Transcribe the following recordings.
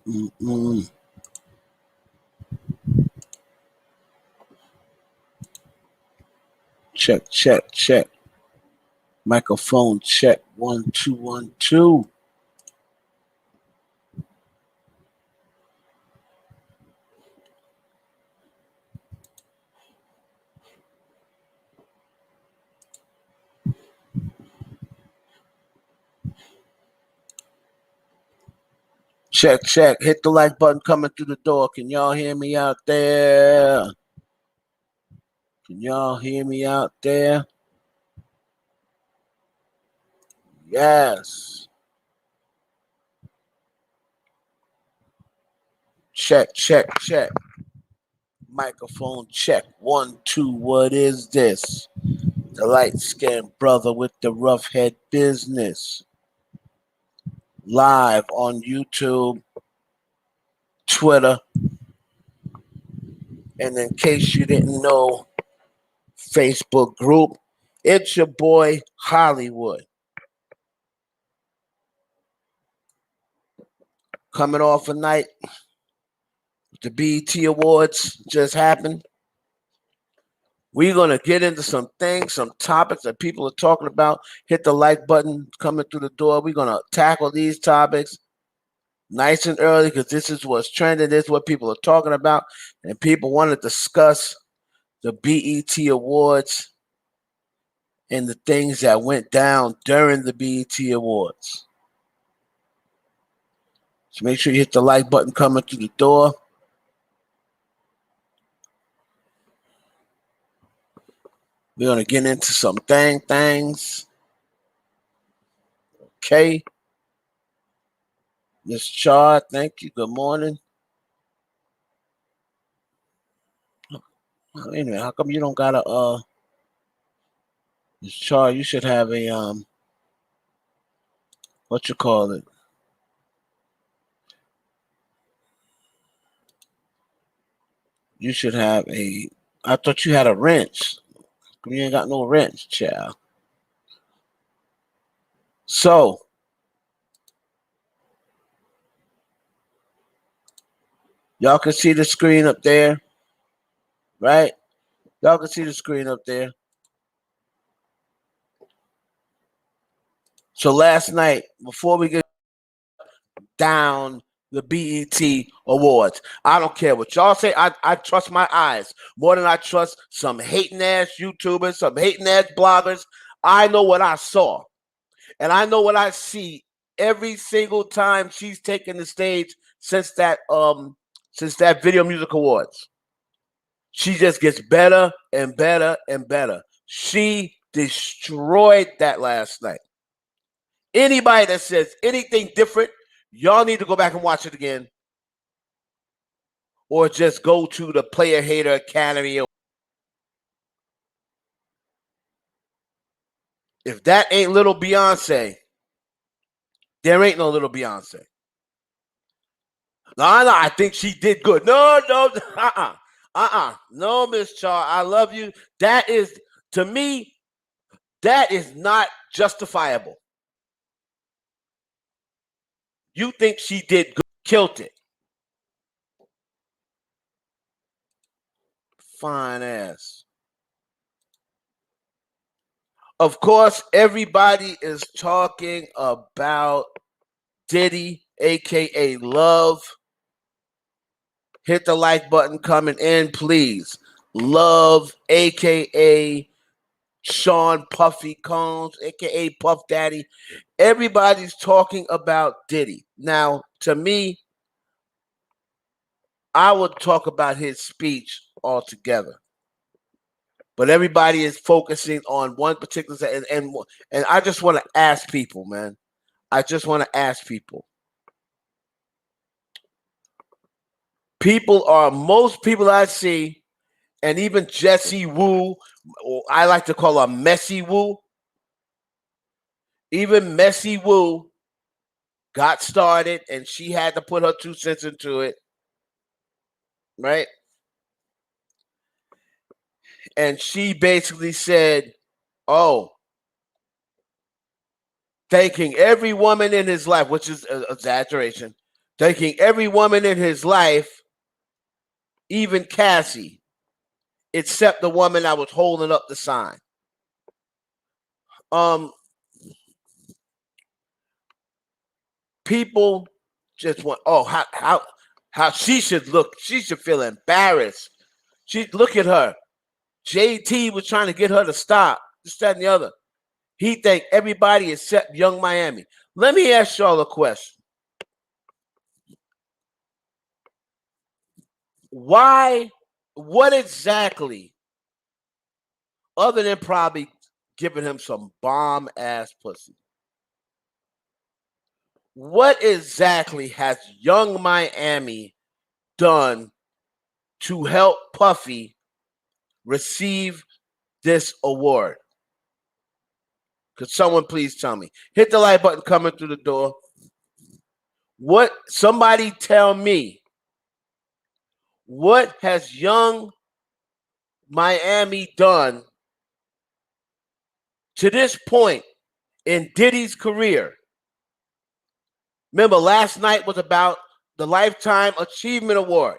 Mm-mm. Check, check, check. Microphone check. 1, 2, 1, 2. Check, check. Hit the like button coming through the door. Can y'all hear me out there? Can y'all hear me out there? Yes. Check, check, check. Microphone check. 1, 2. What is this? The light skinned brother with the rough head business. Live on YouTube, Twitter, and in case you didn't know, Facebook group. It's your boy Hollywood. Coming off a night, the B.E.T. Awards just happened. We're going to get into some things, some topics that people are talking about. Hit the like button coming through the door. We're going to tackle these topics nice and early because this is what's trending. This is what people are talking about. And people want to discuss the B.E.T. Awards and the things that went down during the B.E.T. Awards. So make sure you hit the like button coming through the door. We're going to get into some things. Okay. Miss Char, thank you. Good morning. Wait a minute. How come you don't got a Miss Char, you should have a what you call it? You should have a I thought you had a wrench. You ain't got no wrench, child. So y'all can see the screen up there, right? Y'all can see the screen up there. So last night, before we get down the B.E.T. Awards, I don't care what y'all say. I trust my eyes more than I trust some hating ass YouTubers, some hating ass bloggers. I know what I saw, and I know what I see every single time she's taken the stage since that Video Music Awards. She just gets better and better and better. She destroyed that last night. Anybody that says anything different, y'all need to go back and watch it again. Or just go to the Player Hater Academy. If that ain't little Beyonce, there ain't no little Beyonce. No, I think she did good. No, no, Miss Char, I love you. That is, to me, that is not justifiable. You think she did good, killed it. Fine ass. Of course, everybody is talking about Diddy, aka Love. Hit the like button coming in, please. Love, aka Sean Puffy Combs, aka Puff Daddy. Everybody's talking about Diddy. Now, to me, I would talk about his speech altogether. But everybody is focusing on one particular and I just want to ask people, man. I just want to ask people. Most people I see, and even Jessie Wu, or I like to call her Messy Wu. Even Messy Wu got started and she had to put her 2 cents into it. Right? And she basically said, oh, thanking every woman in his life, which is an exaggeration, thanking every woman in his life, even Cassie, except the woman that was holding up the sign. People just want, oh, how she should look. She should feel embarrassed. She look at her. JT was trying to get her to stop. This, that, and the other. He thanked everybody except Young Miami. Let me ask y'all a question. Why? What exactly, other than probably giving him some bomb ass pussy, what exactly has Young Miami done to help Puffy receive this award? Could someone please tell me? Hit the like button coming through the door. What? Somebody tell me. What has Young Miami done to this point in Diddy's career? Remember, last night was about the Lifetime Achievement Award.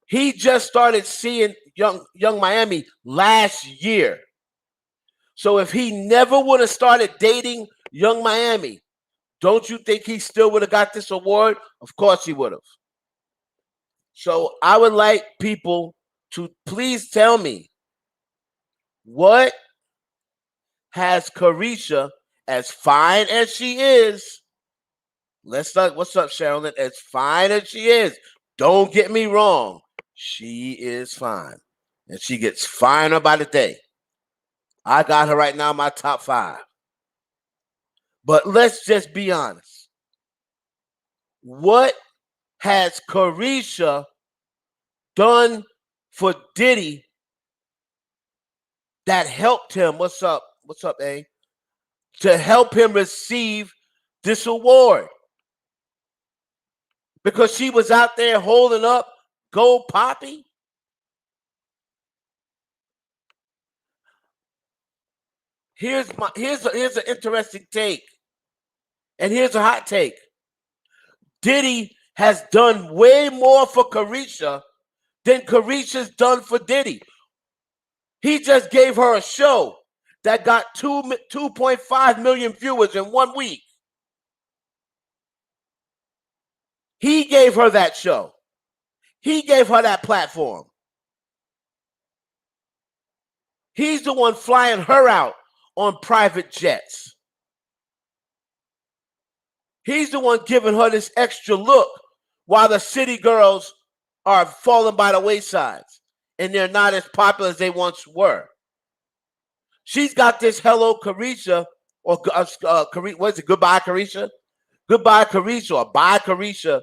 He just started seeing Young Miami last year. So if he never would have started dating Young Miami, don't you think he still would have got this award? Of course he would have. So I would like people to please tell me, what has Carisha, as fine as she is, what's up, Sherilyn? As fine as she is, don't get me wrong, she is fine. And she gets finer by the day. I got her right now in my top 5. But let's just be honest. What has Carisha done for Diddy that helped him? What's up? What's up, A? To help him receive this award? Because she was out there holding up Gold Poppy? Here's an interesting take. And here's a hot take. Diddy has done way more for Carisha than Carisha's done for Diddy. He just gave her a show that got 2.5 million viewers in 1 week. He gave her that show. He gave her that platform. He's the one flying her out on private jets. He's the one giving her this extra look while the city girls are falling by the wayside and they're not as popular as they once were. She's got this Hello Carisha, or what is it? Goodbye Carisha? Goodbye Carisha, or Bye Carisha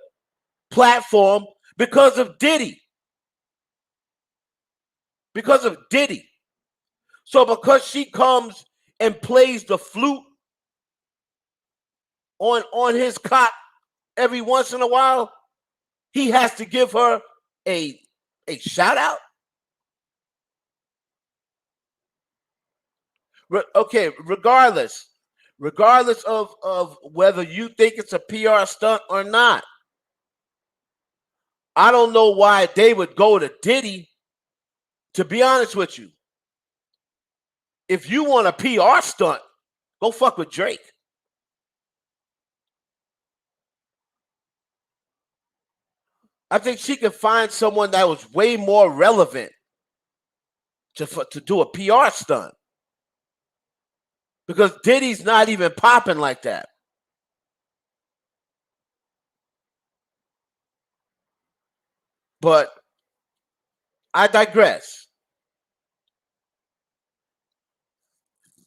platform because of Diddy. Because of Diddy. So because she comes and plays the flute on his cot every once in a while, he has to give her a shout out. Okay, regardless of whether you think it's a PR stunt or not, I don't know why they would go to Diddy. To be honest with you, if you want a PR stunt, go fuck with Drake. I think she could find someone that was way more relevant to do a PR stunt. Because Diddy's not even popping like that. But I digress.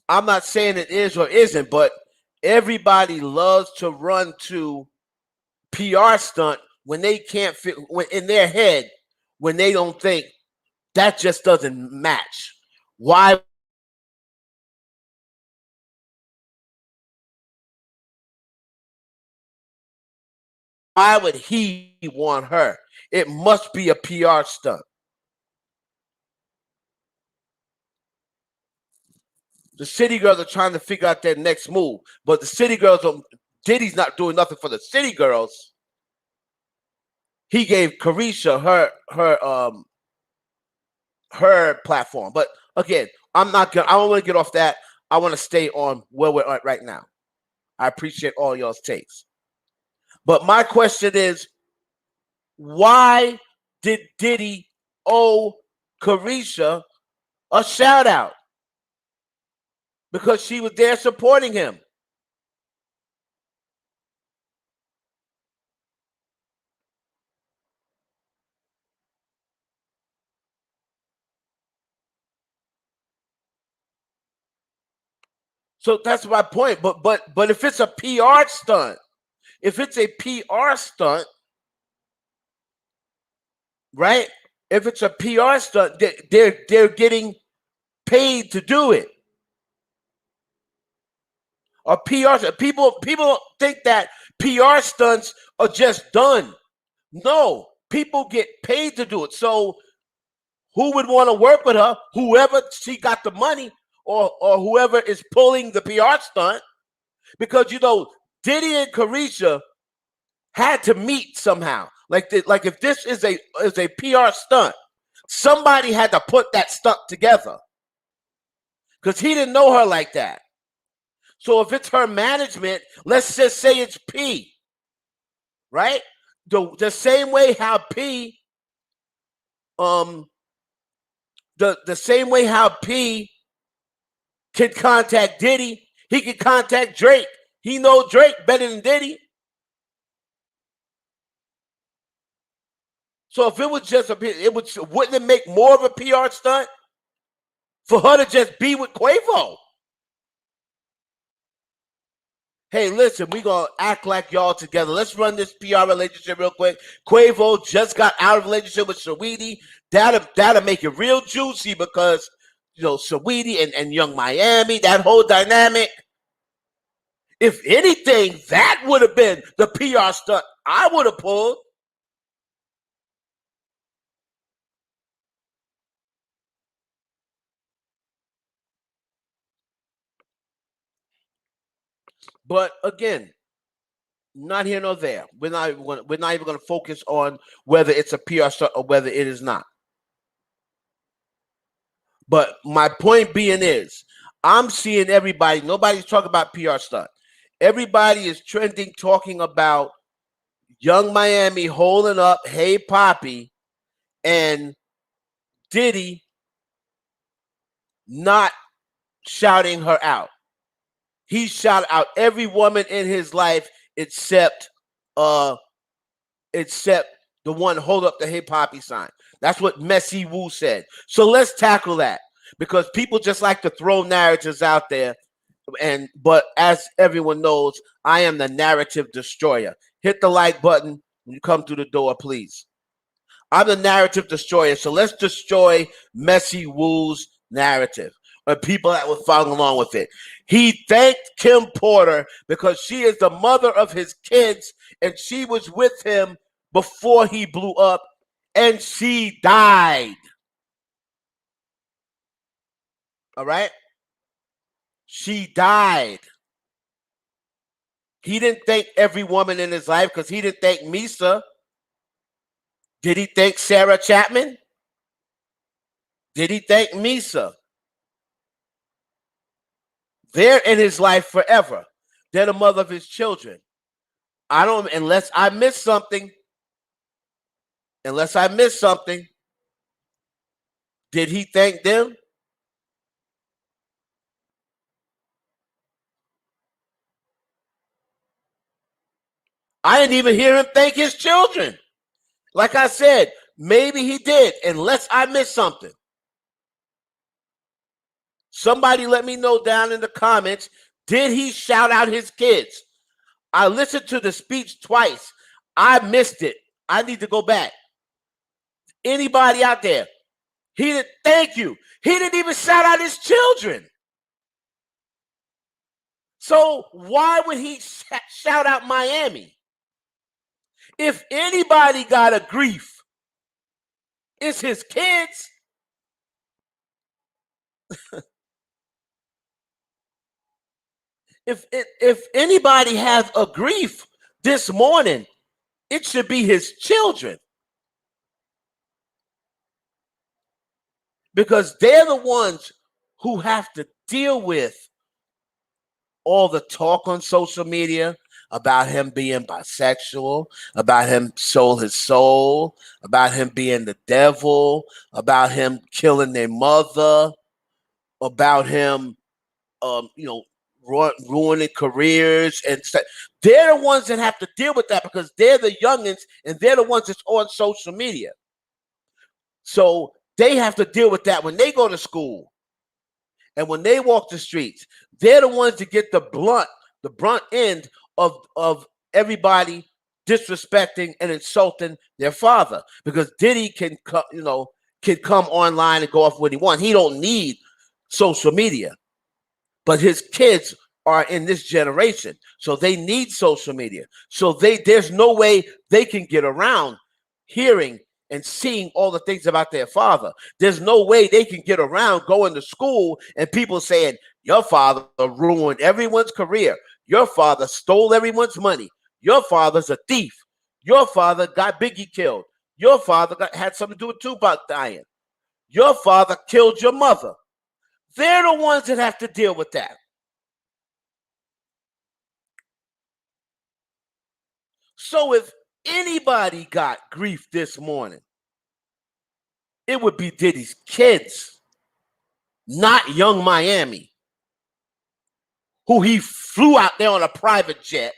I'm not saying it is or isn't, but everybody loves to run to PR stunt when they can't fit, when in their head, when they don't think that just doesn't match. Why would he want her? It must be a PR stunt. The city girls are trying to figure out their next move, but the city girls Diddy's not doing nothing for the city girls. he gave Carisha her platform. But again, I don't want to get off that. I want to stay on where we're at right now. I appreciate all y'all's takes. But my question is, why did Diddy owe Carisha a shout out? Because she was there supporting him. So that's my point. But if it's a PR stunt, right? If it's a PR stunt, they're getting paid to do it. Or PR people think that PR stunts are just done. No, people get paid to do it. So who would want to work with her? Whoever she got the money, or whoever is pulling the PR stunt, because Diddy and Carisha had to meet somehow. Like if this is a PR stunt, somebody had to put that stunt together, because he didn't know her like that. So if it's her management, let's just say it's P, right? The same way how P, the same way how P can contact Diddy, he can contact Drake. He knows Drake better than Diddy. So if it was just wouldn't it make more of a PR stunt for her to just be with Quavo? Hey, listen, we gonna act like y'all together. Let's run this PR relationship real quick. Quavo just got out of a relationship with Saweetie. That'll make it real juicy, because Saweetie and Young Miami, that whole dynamic. If anything, that would have been the PR stunt I would have pulled. But again, not here nor there. We're not even going to focus on whether it's a PR stunt or whether it is not. But my point being is, I'm seeing everybody. Nobody's talking about PR stunt. Everybody is trending, talking about Young Miami holding up Hey Poppy, and Diddy not shouting her out. He shouted out every woman in his life except the one hold up the Hey Poppy sign. That's what Messy Wu said. So let's tackle that, because people just like to throw narratives out there. But as everyone knows, I am the narrative destroyer. Hit the like button when you come through the door, please. I'm the narrative destroyer. So let's destroy Messy Wu's narrative, or people that will follow along with it. He thanked Kim Porter because she is the mother of his kids, and she was with him before he blew up, and she died. All right? She died. He didn't thank every woman in his life, because he didn't thank Misa. Did he thank Sarah Chapman? Did he thank Misa? They're in his life forever. They're the mother of his children. Unless I missed something. Did he thank them? I didn't even hear him thank his children. Like I said, maybe he did, unless I missed something. Somebody let me know down in the comments, did he shout out his kids? I listened to the speech twice. I missed it. I need to go back. Anybody out there? He didn't thank you. He didn't even shout out his children. So why would he shout out Miami? If anybody got a grief, it's his kids. If anybody has a grief this morning, It should be his children. Because they're the ones who have to deal with all the talk on social media about him being bisexual, about him sold his soul, about him being the devil, about him killing their mother, about him, ruining careers and stuff. They're the ones that have to deal with that because they're the youngins and they're the ones that's on social media. So they have to deal with that when they go to school and when they walk the streets. They're the ones that get the brunt end of everybody disrespecting and insulting their father, because Diddy can come online and go off what he wants. He don't need social media, but his kids are in this generation, so they need social media. So there's no way they can get around hearing and seeing all the things about their father. There's no way they can get around going to school and people saying, your father ruined everyone's career. Your father stole everyone's money. Your father's a thief. Your father got Biggie killed. Your father had something to do with Tupac dying. Your father killed your mother. They're the ones that have to deal with that. So if anybody got grief this morning, it would be Diddy's kids, not Young Miami, who he flew out there on a private jet,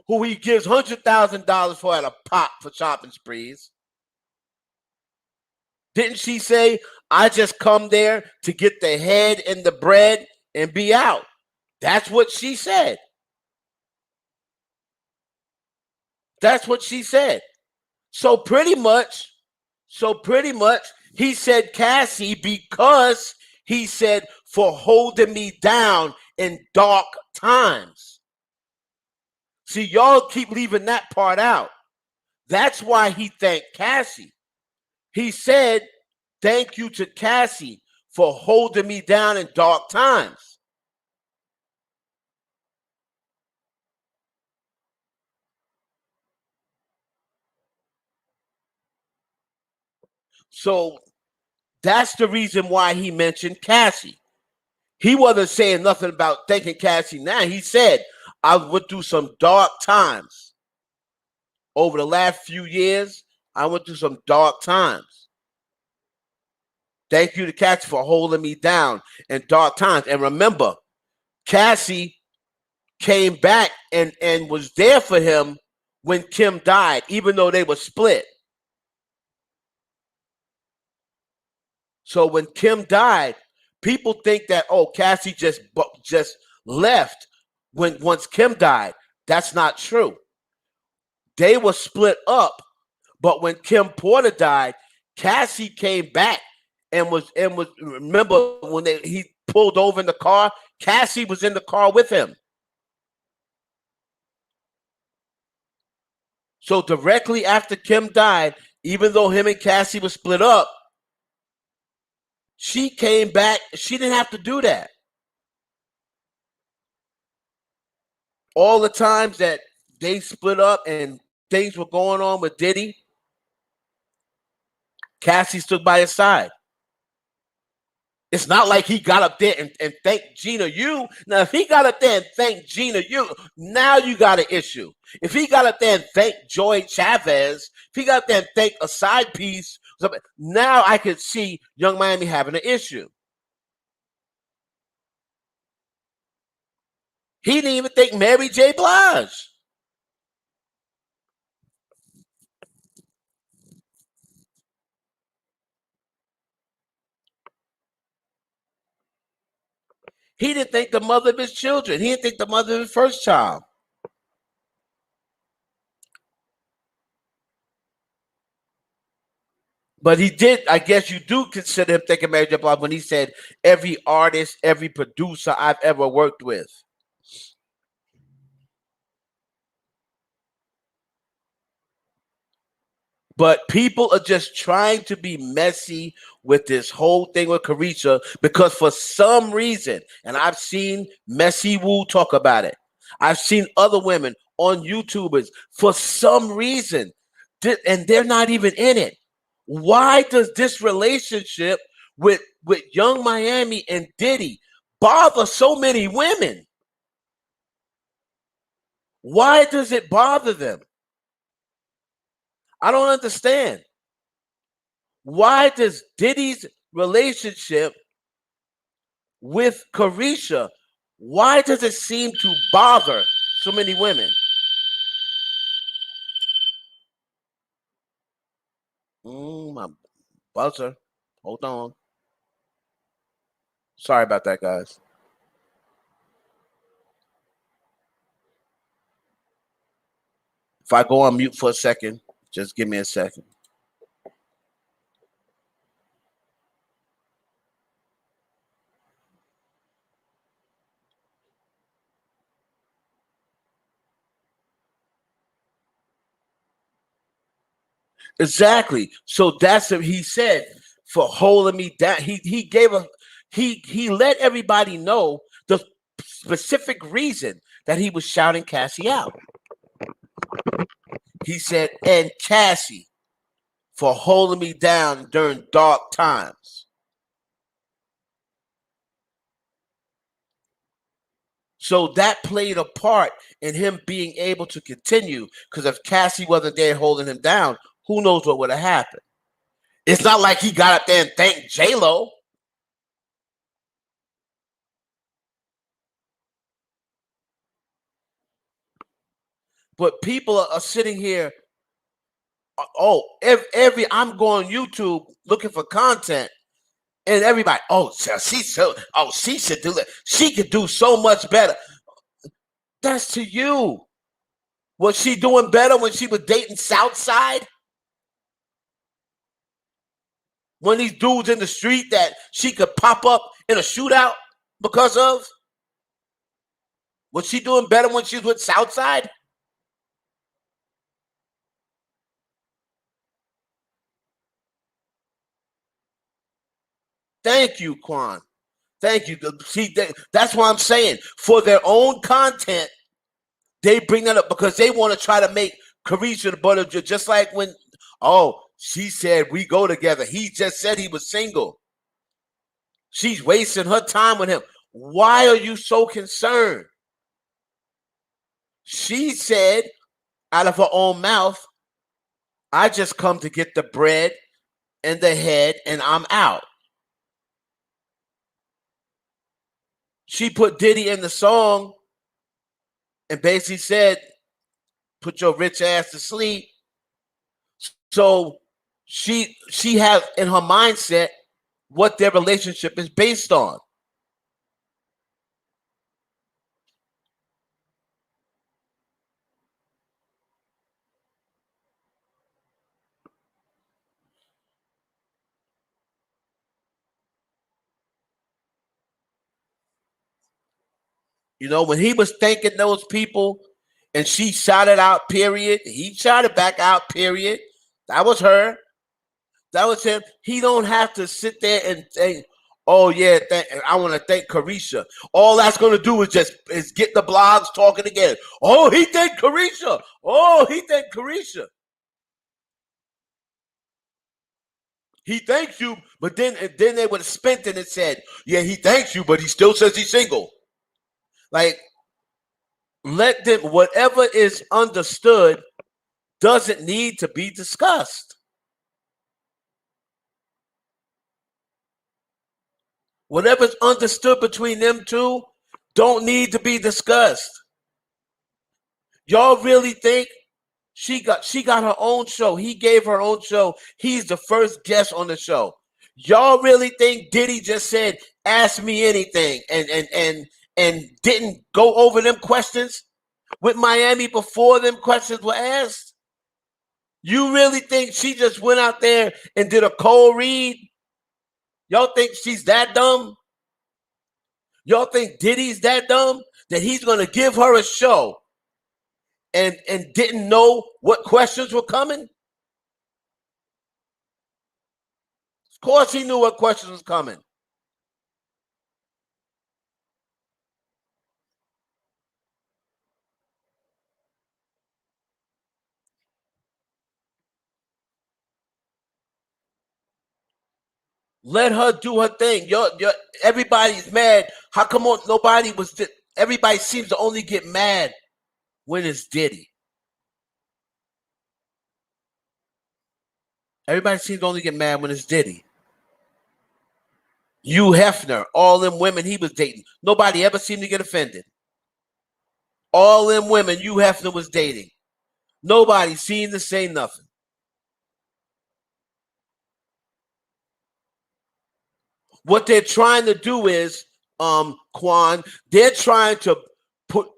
who he gives $100,000 for at a pop for shopping sprees. Didn't she say, I just come there to get the head and the bread and be out? That's what she said. That's what she said. So pretty much, he said Cassie because he said for holding me down in dark times. See, y'all keep leaving that part out. That's why he thanked Cassie. He said, thank you to Cassie for holding me down in dark times. So that's the reason why he mentioned Cassie. He wasn't saying nothing about thanking Cassie now. He said, I went through some dark times. Over the last few years, I went through some dark times. Thank you to Cassie for holding me down in dark times. And remember, Cassie came back and was there for him when Kim died, even though they were split. So when Kim died, people think that, oh, Cassie just left once Kim died. That's not true. They were split up, but when Kim Porter died, Cassie came back and was remember when he pulled over in the car, Cassie was in the car with him. So directly after Kim died, even though him and Cassie were split up, she came back. She didn't have to do that. All the times that they split up and things were going on with Diddy, Cassie stood by his side. It's not like he got up there and thanked Gina Yu. Now, if he got up there and thanked Gina Yu, now you got an issue. If he got up there and thanked Joy Chavez, if he got up there and thanked a side piece, now I could see Young Miami having an issue. He didn't even thank Mary J. Blige. He didn't thank the mother of his children. He didn't thank the mother of his first child. But he did, I guess you do consider him thanking Mary J. Blige when he said, every artist, every producer I've ever worked with. But people are just trying to be messy with this whole thing with Carisha because for some reason, and I've seen Messy Wu talk about it, I've seen other women on YouTubers for some reason, and they're not even in it. Why does this relationship with Young Miami and Diddy bother so many women? Why does it bother them? I don't understand. Why does Diddy's relationship with Carisha, why does it seem to bother so many women? My buzzer. Hold on. Sorry about that, guys. If I go on mute for a second, just give me a second. Exactly. So that's what he said for holding me down. He gave a he let everybody know the specific reason that he was shouting Cassie out. He said, and Cassie for holding me down during dark times. So that played a part in him being able to continue. Because if Cassie wasn't there holding him down, who knows what would have happened? It's not like he got up there and thanked J-Lo. But people are sitting here. Oh, every I'm going YouTube looking for content, and everybody, she should do that. She could do so much better. That's to you. Was she doing better when she was dating Southside? When these dudes in the street that she could pop up in a shootout because of? Was she doing better when she was with Southside? Thank you, Quan. Thank you. See, that's what I'm saying. For their own content, they bring that up because they want to try to make Carisha the butt of just like when, oh, she said we go together. He just said he was single. She's wasting her time with him. Why are you so concerned? She said out of her own mouth, I just come to get the bread and the head and I'm out. She put Diddy in the song and basically said, put your rich ass to sleep. So she has in her mindset what their relationship is based on. You know, when he was thanking those people and she shouted out, period, he shouted back out, period. That was her. That was him. He don't have to sit there and think, oh yeah, I want to thank Carisha. All that's gonna do is get the blogs talking again. Oh, he thanked Carisha. Oh, he thanked Carisha. He thanks you, but then they would have spent it and said, yeah, he thanks you, but he still says he's single. Like, let them, whatever is understood doesn't need to be discussed. Whatever's understood between them two don't need to be discussed. Y'all really think she got her own show? He gave her own show. He's the first guest on the show. Y'all really think Diddy just said, ask me anything and didn't go over them questions with Miami before them questions were asked? You really think she just went out there and did a cold read? Y'all think she's that dumb? Y'all think Diddy's that dumb that he's going to give her a show and didn't know what questions were coming? Of course he knew what questions was coming. Let her do her thing. Everybody's mad. How come on nobody was? Everybody seems to only get mad when it's Diddy. Everybody seems to only get mad when it's Diddy. Hugh Hefner, all them women he was dating. Nobody ever seemed to get offended. All them women Hugh Hefner was dating. Nobody seemed to say nothing. What they're trying to do is, Quan, they're trying to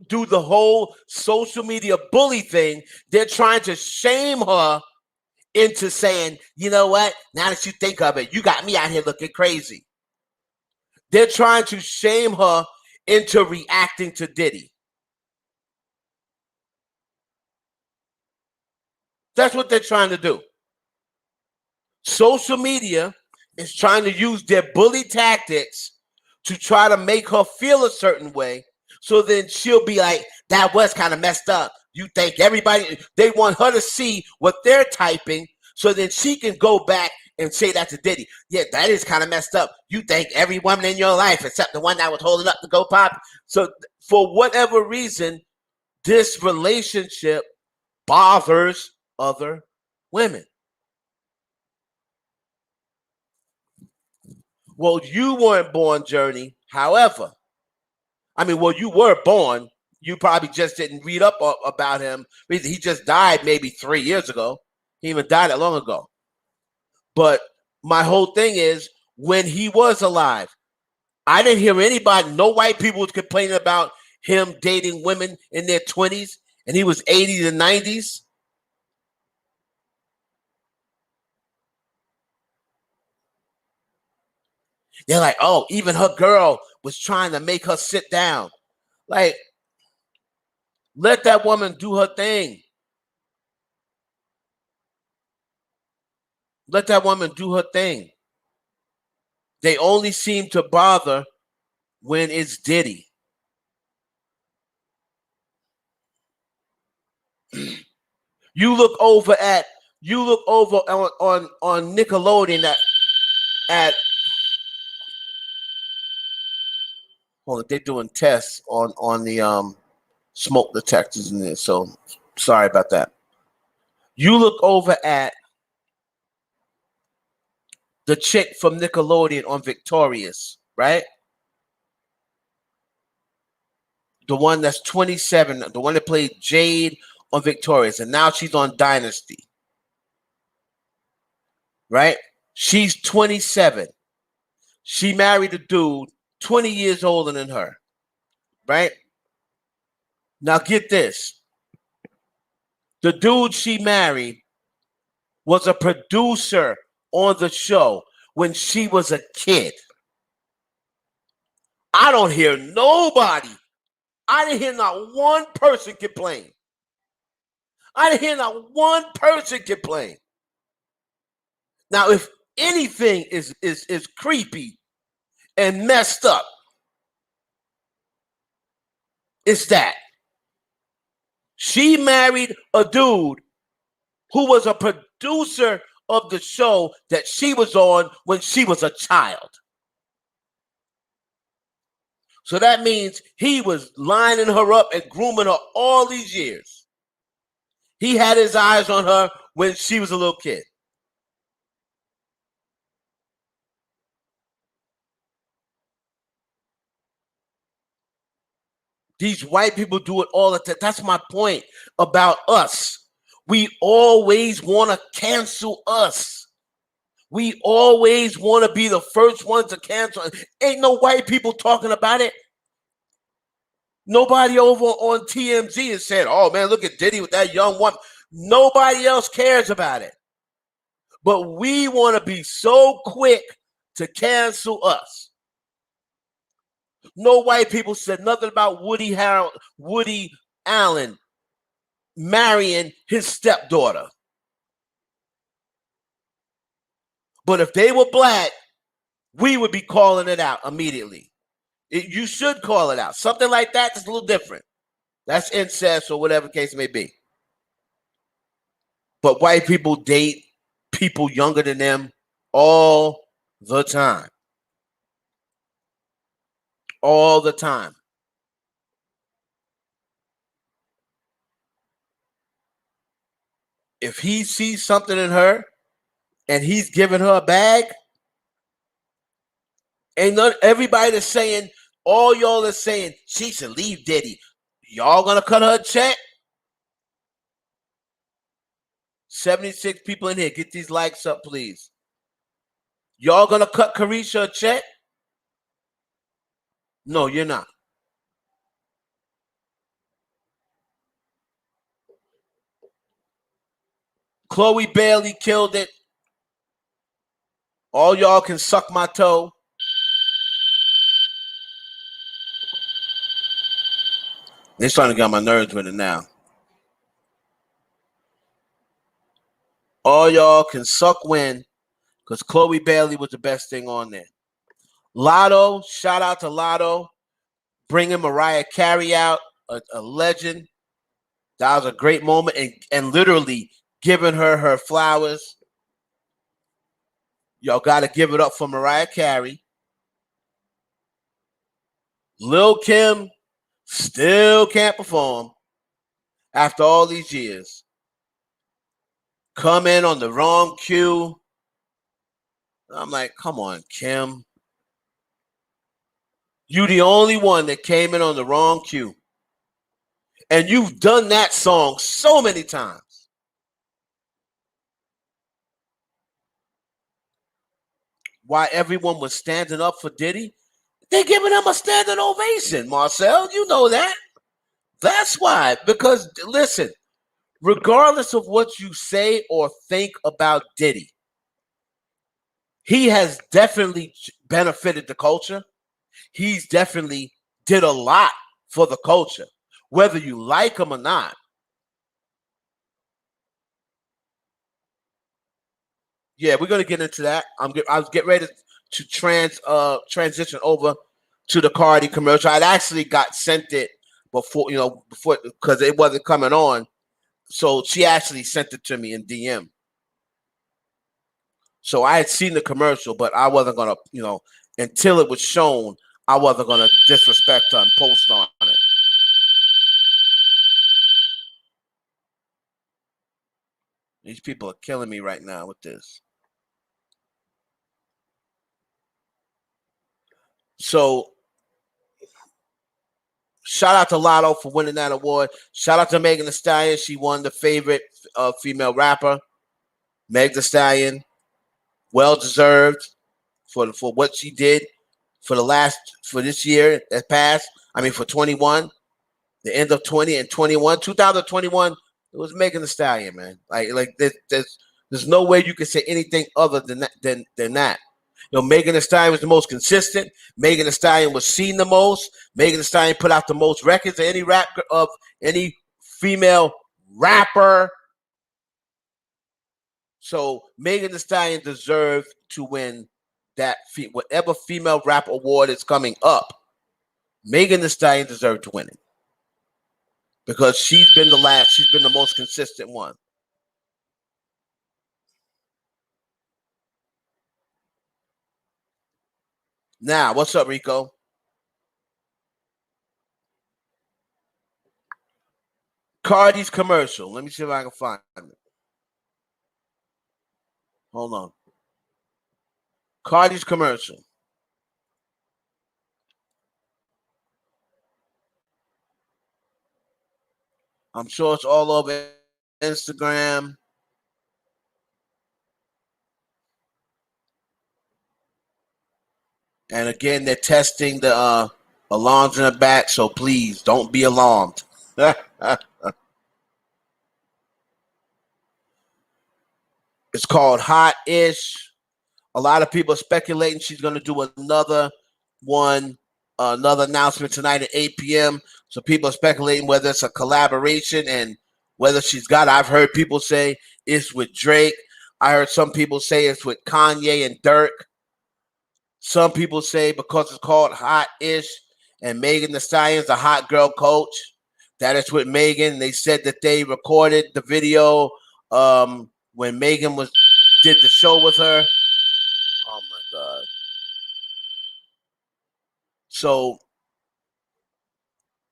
do the whole social media bully thing. They're trying to shame her into saying, you know what? Now that you think of it, you got me out here looking crazy. They're trying to shame her into reacting to Diddy. That's what they're trying to do. Social media is trying to use their bully tactics to try to make her feel a certain way. So then she'll be like, that was kind of messed up. You think everybody, they want her to see what they're typing so then she can go back and say that to Diddy. Yeah, that is kind of messed up. You think every woman in your life except the one that was holding up the Go Pop. So for whatever reason, this relationship bothers other women. Well, you weren't born, Journey. However, you were born. You probably just didn't read up about him. He just died maybe 3 years ago. He even died that long ago. But my whole thing is, when he was alive, I didn't hear anybody, no white people was complaining about him dating women in their 20s, and he was 80s and 90s. They're like, oh, even her girl was trying to make her sit down. Like, let that woman do her thing. Let that woman do her thing. They only seem to bother when it's Diddy. You look over on Nickelodeon at hold on, they're doing tests on the smoke detectors in there. So sorry about that. You look over at the chick from Nickelodeon on Victorious, right? The one that's 27, the one that played Jade on Victorious, and now she's on Dynasty. Right? She's 27. She married a dude 20 years older than her. Right? Now get this. The dude she married was a producer on the show when she was a kid. I don't hear nobody. I didn't hear not one person complain. I didn't hear not one person complain. Now, if anything is creepy and messed up, it's that. She married a dude who was a producer of the show that she was on when she was a child. So that means he was lining her up and grooming her all these years. He had his eyes on her when she was a little kid. These white people do it all the time. That's my point about us. We always want to cancel us. We always want to be the first ones to cancel. Ain't no white people talking about it. Nobody over on TMZ has said, oh man, look at Diddy with that young woman. Nobody else cares about it. But we want to be so quick to cancel us. No white people said nothing about Woody Allen marrying his stepdaughter. But if they were black, we would be calling it out immediately. You should call it out. Something like that is a little different. That's incest or whatever case may be. But white people date people younger than them all the time. All the time. If he sees something in her and he's giving her a bag, ain't none everybody that's saying, all y'all are saying she should leave Diddy. Y'all gonna cut her a check? 76 people in here. Get these likes up, please. Y'all gonna cut Carisha a check? No, you're not. Chloe Bailey killed it. All y'all can suck my toe. They're starting to get on my nerves with it now. All y'all can suck win because Chloe Bailey was the best thing on there. Lotto, shout out to Lotto, bringing Mariah Carey out, a legend. That was a great moment, and literally giving her flowers. Y'all got to give it up for Mariah Carey. Lil' Kim still can't perform after all these years. Come in on the wrong cue. I'm like, come on, Kim. You the only one that came in on the wrong cue. And you've done that song so many times. Why everyone was standing up for Diddy? They're giving him a standing ovation, Marcel. You know that. That's why. Because, listen, regardless of what you say or think about Diddy, he has definitely benefited the culture. He's definitely did a lot for the culture, whether you like him or not. Yeah, we're gonna get into that. I was getting ready to transition over to the Cardi commercial. I'd actually got sent it before because it wasn't coming on. So she actually sent it to me in DM. So I had seen the commercial, but I wasn't gonna, until it was shown, I wasn't gonna disrespect her and post on it. These people are killing me right now with this. So shout out to Lotto for winning that award. Shout out to Megan Thee Stallion. She won the favorite female rapper. Meg Thee Stallion, well deserved for what she did for this year that passed. I mean, for 21, the end of 20 and 21, 2021. It was Megan Thee Stallion, man. Like there's no way you can say anything other than that. Megan Thee Stallion was the most consistent. Megan Thee Stallion was seen the most. Megan Thee Stallion put out the most records of any female rapper. So Megan Thee Stallion deserved to win that whatever female rap award is coming up. Megan Thee Stallion deserved to win it because she's been the most consistent one. Now, what's up, Rico? Cardi's commercial. Let me see if I can find it. Hold on. Cardi's commercial. I'm sure it's all over Instagram. And again, they're testing the alarms in the back, so please don't be alarmed. It's called Hot Ish. A lot of people are speculating she's going to do another one, another announcement tonight at 8 p.m. So people are speculating whether it's a collaboration and whether I've heard people say it's with Drake. I heard some people say it's with Kanye and Dirk. Some people say because it's called Hot Ish and Megan Thee Stallion's a hot girl coach, that it's with Megan. They said that they recorded the video when Megan did the show with her. Oh my God. So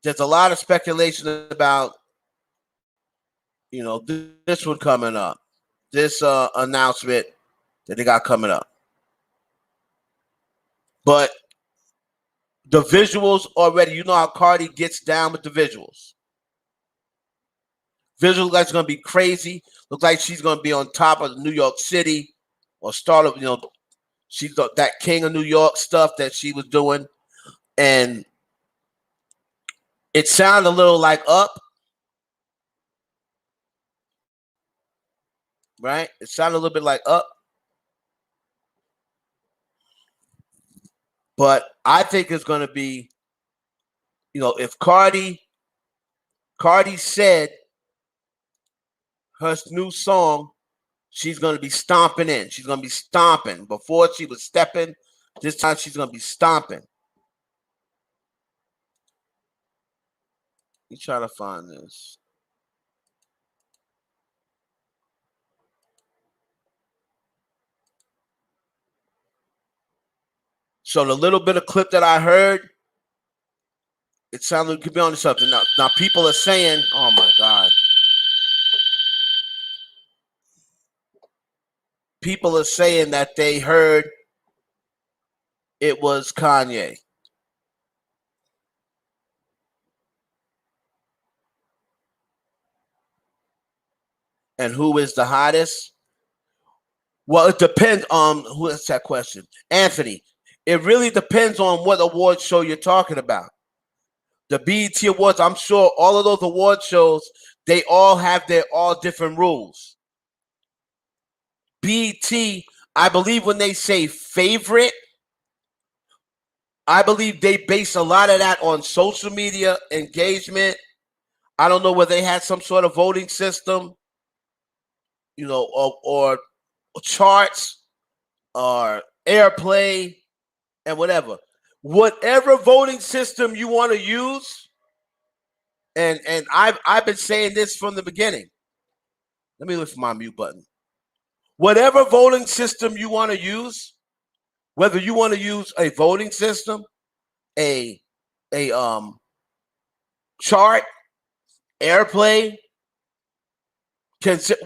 there's a lot of speculation about, this one coming up, this announcement that they got coming up. But the visuals already, you know how Cardi gets down with the visuals. Visuals like it's going to be crazy. Looks like she's going to be on top of New York City or start of, she's got that King of New York stuff that she was doing. And it sounded a little like Up. Right? It sounded a little bit like Up. But I think it's going to be, if Cardi said her new song, she's going to be stomping in. She's going to be stomping. Before she was stepping, this time she's going to be stomping. Let me try to find this. So the little bit of clip that I heard, it sounded like it could be on something. Now people are saying, oh my God. People are saying that they heard it was Kanye. And who is the hottest? Well, it depends on who is that question. Anthony, it really depends on what award show you're talking about. The B.E.T. Awards, I'm sure all of those award shows, they all have their all different rules. B.E.T., I believe when they say favorite, I believe they base a lot of that on social media engagement. I don't know whether they had some sort of voting system, or charts or airplay and whatever. Whatever voting system you want to use, and I've been saying this from the beginning. Let me look for my mute button. Whatever voting system you want to use, whether you want to use a voting system, a chart, airplay,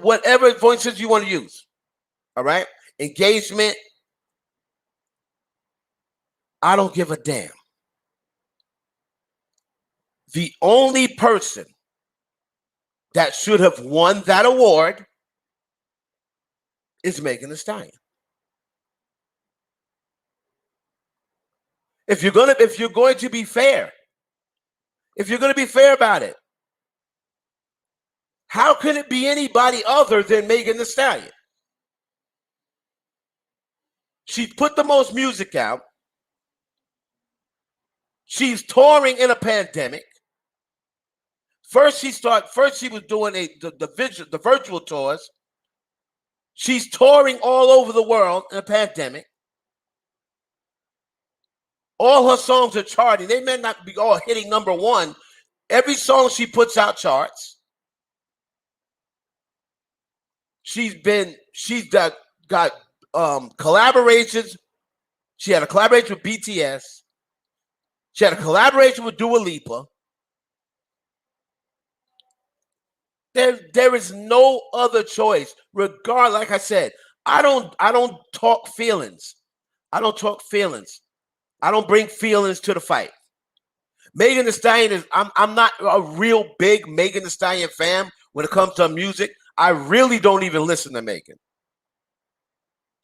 whatever voting system you want to use. All right? Engagement, I don't give a damn. The only person that should have won that award is Megan Thee Stallion. If you're going to be fair, if you're going to be fair about it, how can it be anybody other than Megan Thee Stallion? She put the most music out. She's touring in a pandemic. First she was doing the virtual tours. She's touring all over the world in a pandemic. All her songs are charting. They may not be all hitting number one. Every song she puts out charts. She's got collaborations. She had a collaboration with BTS. She had a collaboration with Dua Lipa. There is no other choice. Regardless, like I said, I don't talk feelings. I don't talk feelings. I don't bring feelings to the fight. Megan Thee Stallion is. I'm not a real big Megan Thee Stallion fan when it comes to music. I really don't even listen to Megan.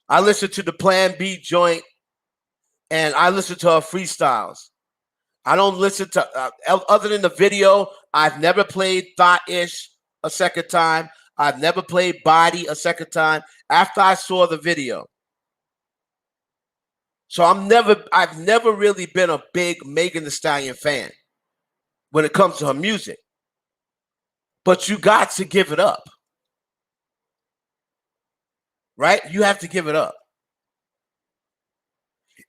I listen to the Plan B joint, and I listen to her freestyles. I don't listen to other than the video. I've never played Thought-ish a second time. I've never played Body a second time after I saw the video. So I've never really been a big Megan Thee Stallion fan when it comes to her music. But you got to give it up. Right? You have to give it up.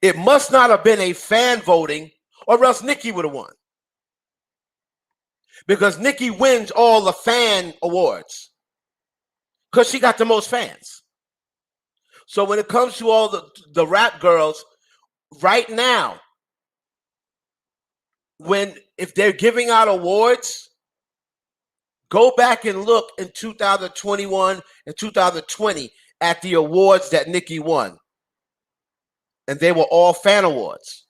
It must not have been a fan voting, or else Nicki would have won. Because Nicki wins all the fan awards. Because she got the most fans. So when it comes to all the rap girls, right now, if they're giving out awards, go back and look in 2021 and 2020 at the awards that Nicki won. And they were all fan awards.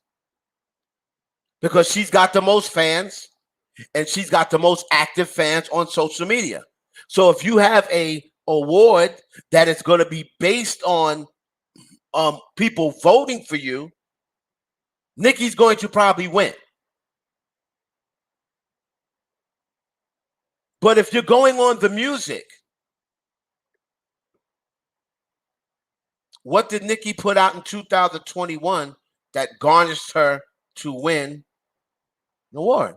Because she's got the most fans and she's got the most active fans on social media. So if you have a award that is going to be based on people voting for you, Nicki's going to probably win. But if you're going on the music, what did Nicki put out in 2021 that garnished her to win the award?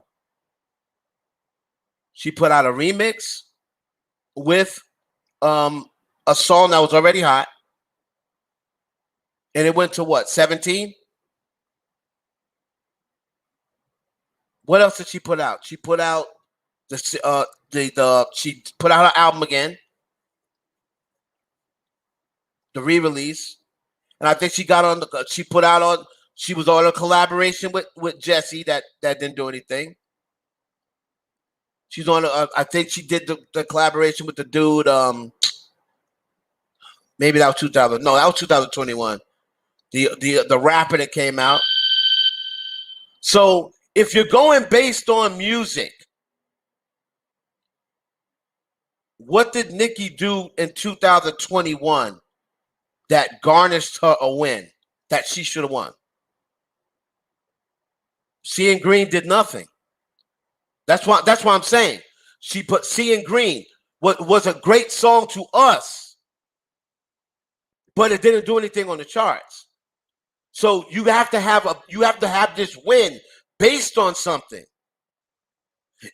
She put out a remix with a song that was already hot, and it went to what, 17? What else did she put out? She put out she put out her album again, the re-release, and I think she got on the she was on a collaboration with Jesse that didn't do anything. She's on I think she did the collaboration with the dude. Maybe that was 2000. No, that was 2021. The rapper that came out. So if you're going based on music, what did Nicki do in 2021 that garnished her a win that she should have won? Seeing Green did nothing. That's why I'm saying she put Seeing Green was a great song to us, but it didn't do anything on the charts. So you have to have this win based on something.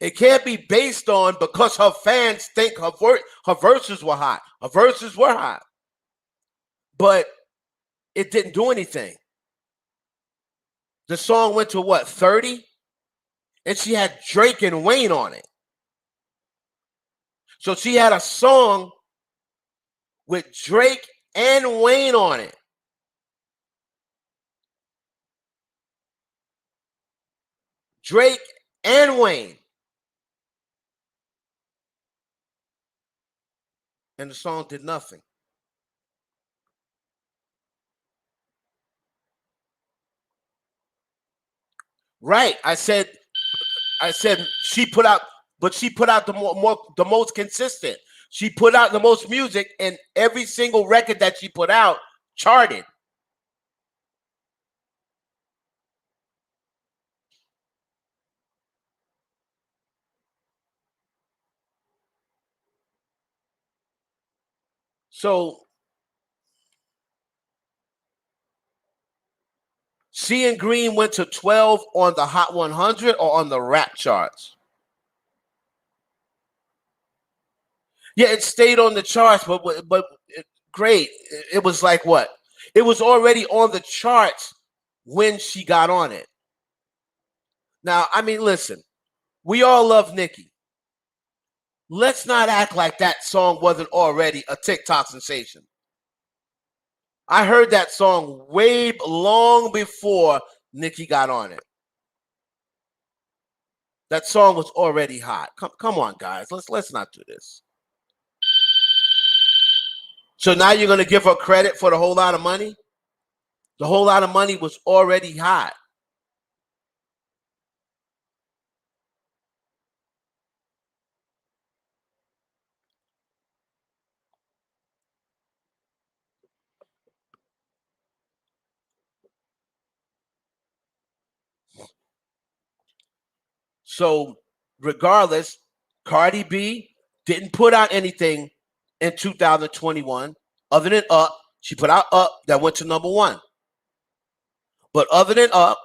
It can't be based on because her fans think her verses were hot. Her verses were hot, but it didn't do anything. The song went to what, 30? And she had Drake and Wayne on it. So she had a song with Drake and Wayne on it. Drake and Wayne. And the song did nothing. Right. I said she put out, but she put out the most consistent. She put out the most music, and every single record that she put out charted. So Seeing Green went to 12 on the Hot 100 or on the rap charts? Yeah, it stayed on the charts, but great. It was like what? It was already on the charts when she got on it. Now, I mean, listen, we all love Nicki. Let's not act like that song wasn't already a TikTok sensation. I heard that song way long before Nicki got on it. That song was already hot. Come on, guys. Let's not do this. So now you're gonna give her credit for the whole lot of money? The whole lot of money was already hot. So regardless, Cardi B didn't put out anything in 2021 other than Up. She put out Up that went to #1. But other than Up,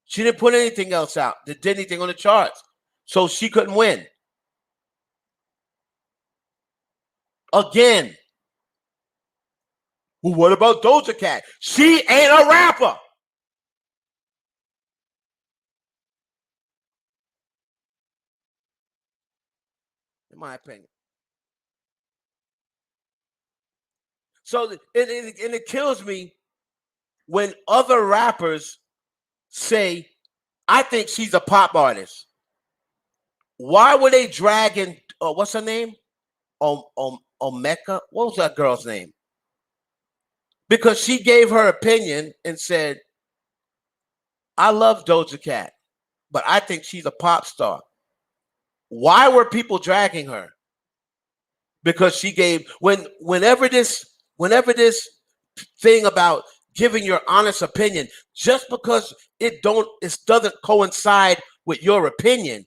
she didn't put anything else out that did anything on the charts. So she couldn't win. Again. Well, what about Doja Cat? She ain't a rapper. In my opinion. So it kills me when other rappers say I think she's a pop artist. Why were they dragging? What's her name? Omeka. What was that girl's name? Because she gave her opinion and said, "I love Doja Cat, but I think she's a pop star." Why were people dragging her? Because she gave whenever this thing about giving your honest opinion, just because it doesn't coincide with your opinion,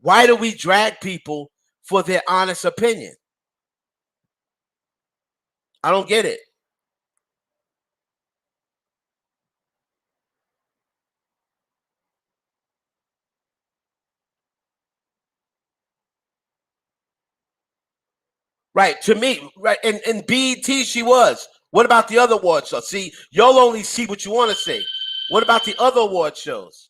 why do we drag people for their honest opinion? I don't get it. Right, to me, right, in B.E.T. she was. What about the other award shows? See, you'll only see what you want to see. What about the other award shows?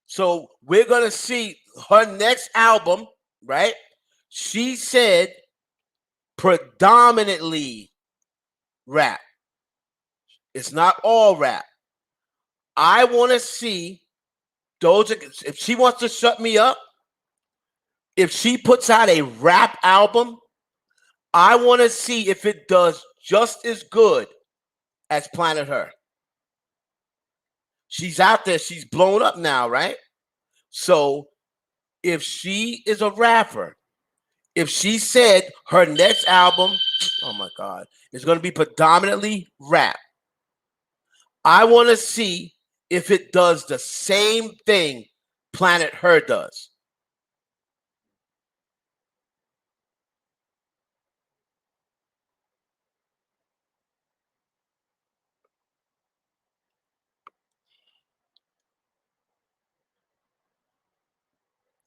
So we're gonna see her next album, right? She said predominantly rap. It's not all rap. I want to see Doja. If she wants to shut me up, if she puts out a rap album, I want to see if it does just as good as Planet Her. She's out there. She's blown up now, right? So if she is a rapper, if she said her next album, oh my God, is going to be predominantly rap, I want to see if it does the same thing Planet Her does.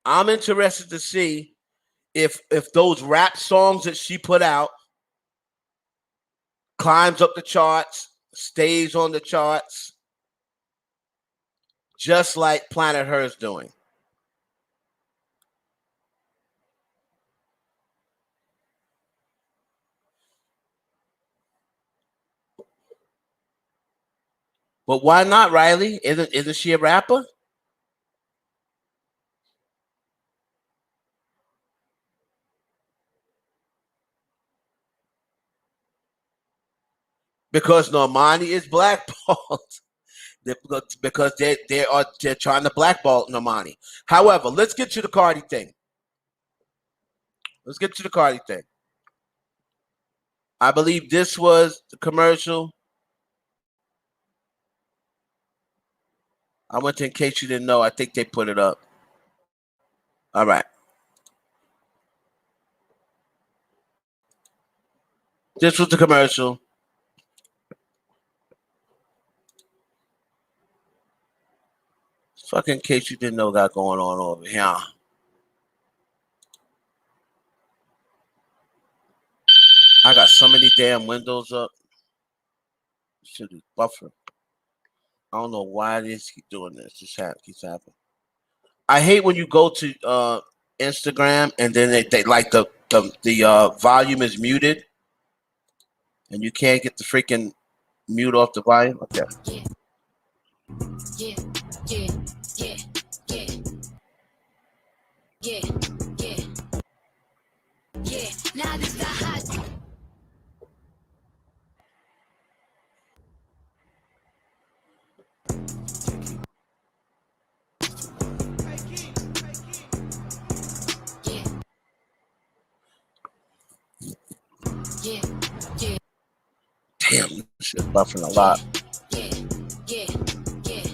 I'm interested to see if those rap songs that she put out climbs up the charts, stays on the charts, just like Planet Her's doing. But why not, Riley? Isn't she a rapper? Because Normani is blackballed. Because they're trying to blackball Normani. However, let's get to the Cardi thing. Let's get to the Cardi thing. I believe this was the commercial. I went to, in case you didn't know, I think they put it up. All right. This was the commercial. Fucking in case you didn't know got going on over here. I got so many damn windows up. Shit is buffering. I don't know why it is keep doing this. Just keeps happening. I hate when you go to Instagram and then they like the volume is muted and you can't get the freaking mute off the volume. Okay. Yeah, yeah, yeah, yeah, yeah, yeah, yeah. Now this the hot. Yeah, yeah, yeah. Damn, this shit buffering a lot. Yeah, yeah, yeah,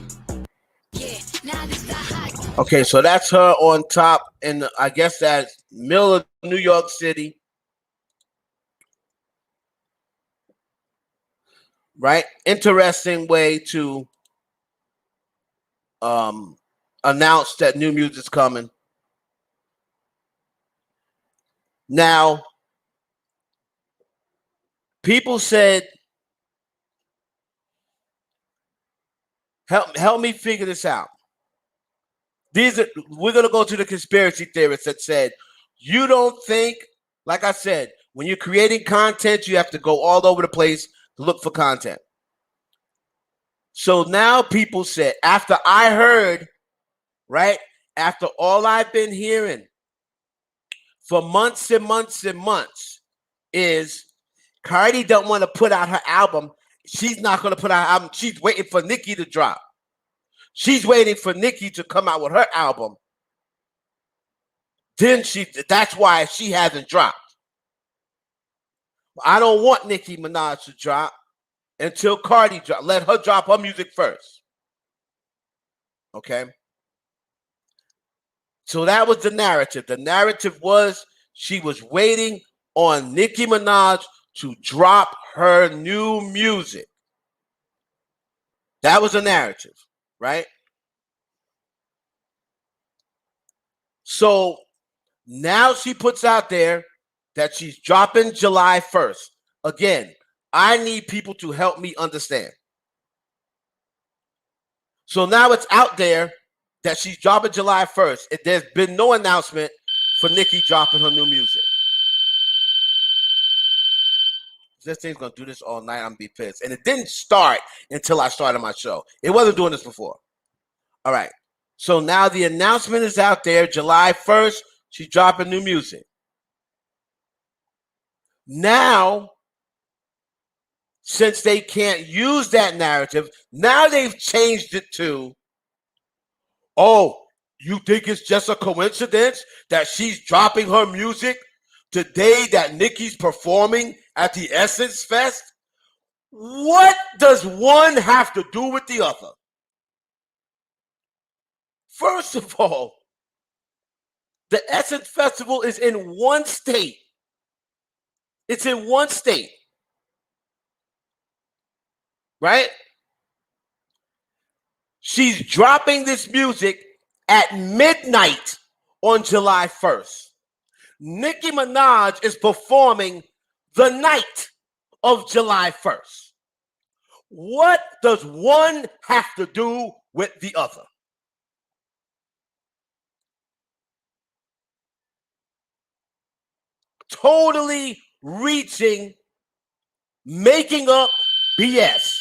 yeah. Now this the hot. Okay, so that's her on top, and I guess that's middle of New York City, right? Interesting way to um announce that new music's coming. Now, people said Help me figure this out. We're gonna go to the conspiracy theorists that said, you don't think, like I said, when you're creating content, you have to go all over the place to look for content. So now people said, after I heard, right, after all I've been hearing for months and months and months, is Cardi don't want to put out her album. She's not going to put out her album. She's waiting for Nicki to drop. She's waiting for Nicki to come out with her album. That's why she hasn't dropped. I don't want Nicki Minaj to drop until Cardi drop. Let her drop her music first. Okay? So that was the narrative. The narrative was she was waiting on Nicki Minaj to drop her new music. That was the narrative, right? So now she puts out there that she's dropping July 1st. Again, I need people to help me understand. So now it's out there that she's dropping July 1st. There's been no announcement for Nicki dropping her new music. This thing's going to do this all night. I'm going to be pissed. And it didn't start until I started my show. It wasn't doing this before. All right. So now the announcement is out there. July 1st, she's dropping new music. Now, since they can't use that narrative, now they've changed it to, oh, you think it's just a coincidence that she's dropping her music the day that Nicki's performing at the Essence Fest? What does one have to do with the other? First of all, the Essence Festival is in one state. It's in one state. Right? She's dropping this music at midnight on July 1st. Nicki Minaj is performing the night of July 1st. What does one have to do with the other? Totally reaching, making up BS.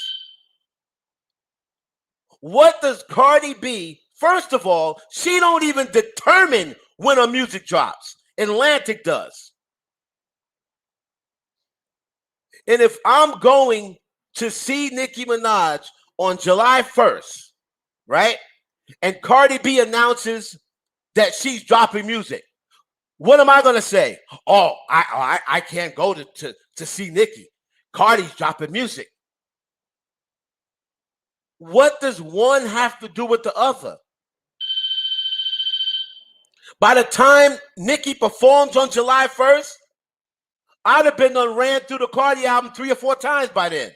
What does Cardi B, first of all, she don't even determine when her music drops. Atlantic does. And if I'm going to see Nicki Minaj on July 1st, right? And Cardi B announces that she's dropping music, what am I going to say? Oh, I can't go to see Nicki. Cardi's dropping music. What does one have to do with the other? By the time Nicki performs on July 1st, I'd have been ran through the Cardi album 3 or 4 times by then.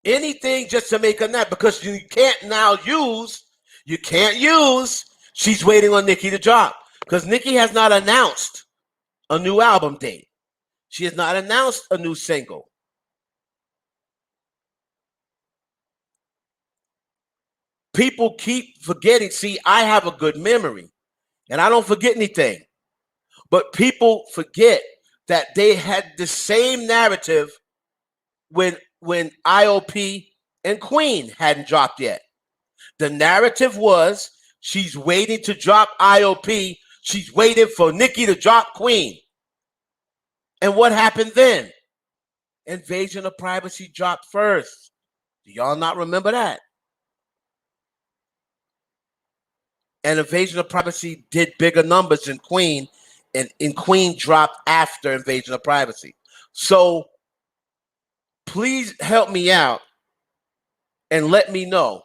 Anything just to make a nap, because you can't use, she's waiting on Nicki to drop. Because Nicki has not announced a new album date. She has not announced a new single. People keep forgetting. See, I have a good memory, and I don't forget anything. But people forget that they had the same narrative when IOP and Queen hadn't dropped yet. The narrative was she's waiting to drop IOP. She's waiting for Nicki to drop Queen. And what happened then? Invasion of Privacy dropped first. Do y'all not remember that? And Invasion of Privacy did bigger numbers than Queen, and Queen dropped after Invasion of Privacy. So please help me out and let me know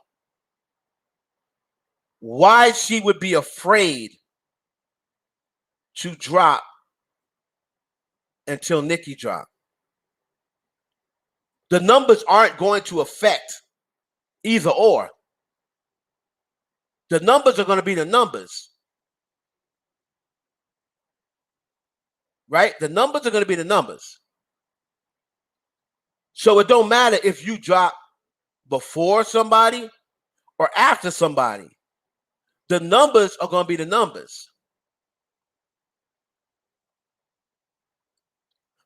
why she would be afraid to drop until Nicki dropped. The numbers aren't going to affect either or. The numbers are going to be the numbers. right? The numbers are going to be the numbers. So it don't matter if you drop before somebody or after somebody. The numbers are going to be the numbers.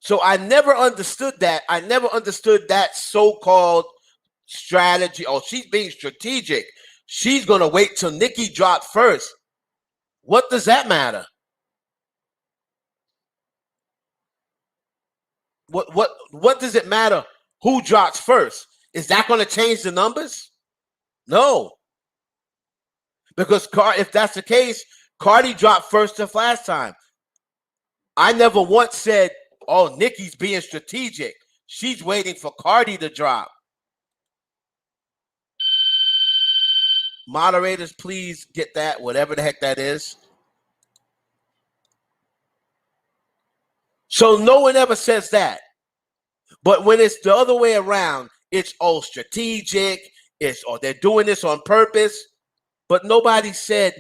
So I never understood that. I never understood that so-called strategy. Oh, she's being strategic. She's going to wait till Nikki dropped first. What does that matter? What does it matter who drops first? Is that going to change the numbers? No. Because if that's the case, Cardi dropped first the last time. I never once said, oh, Nikki's being strategic. She's waiting for Cardi to drop. Moderators, please get that, whatever the heck that is. So no one ever says that. But when it's the other way around, it's all strategic. It's they're doing this on purpose. But nobody said,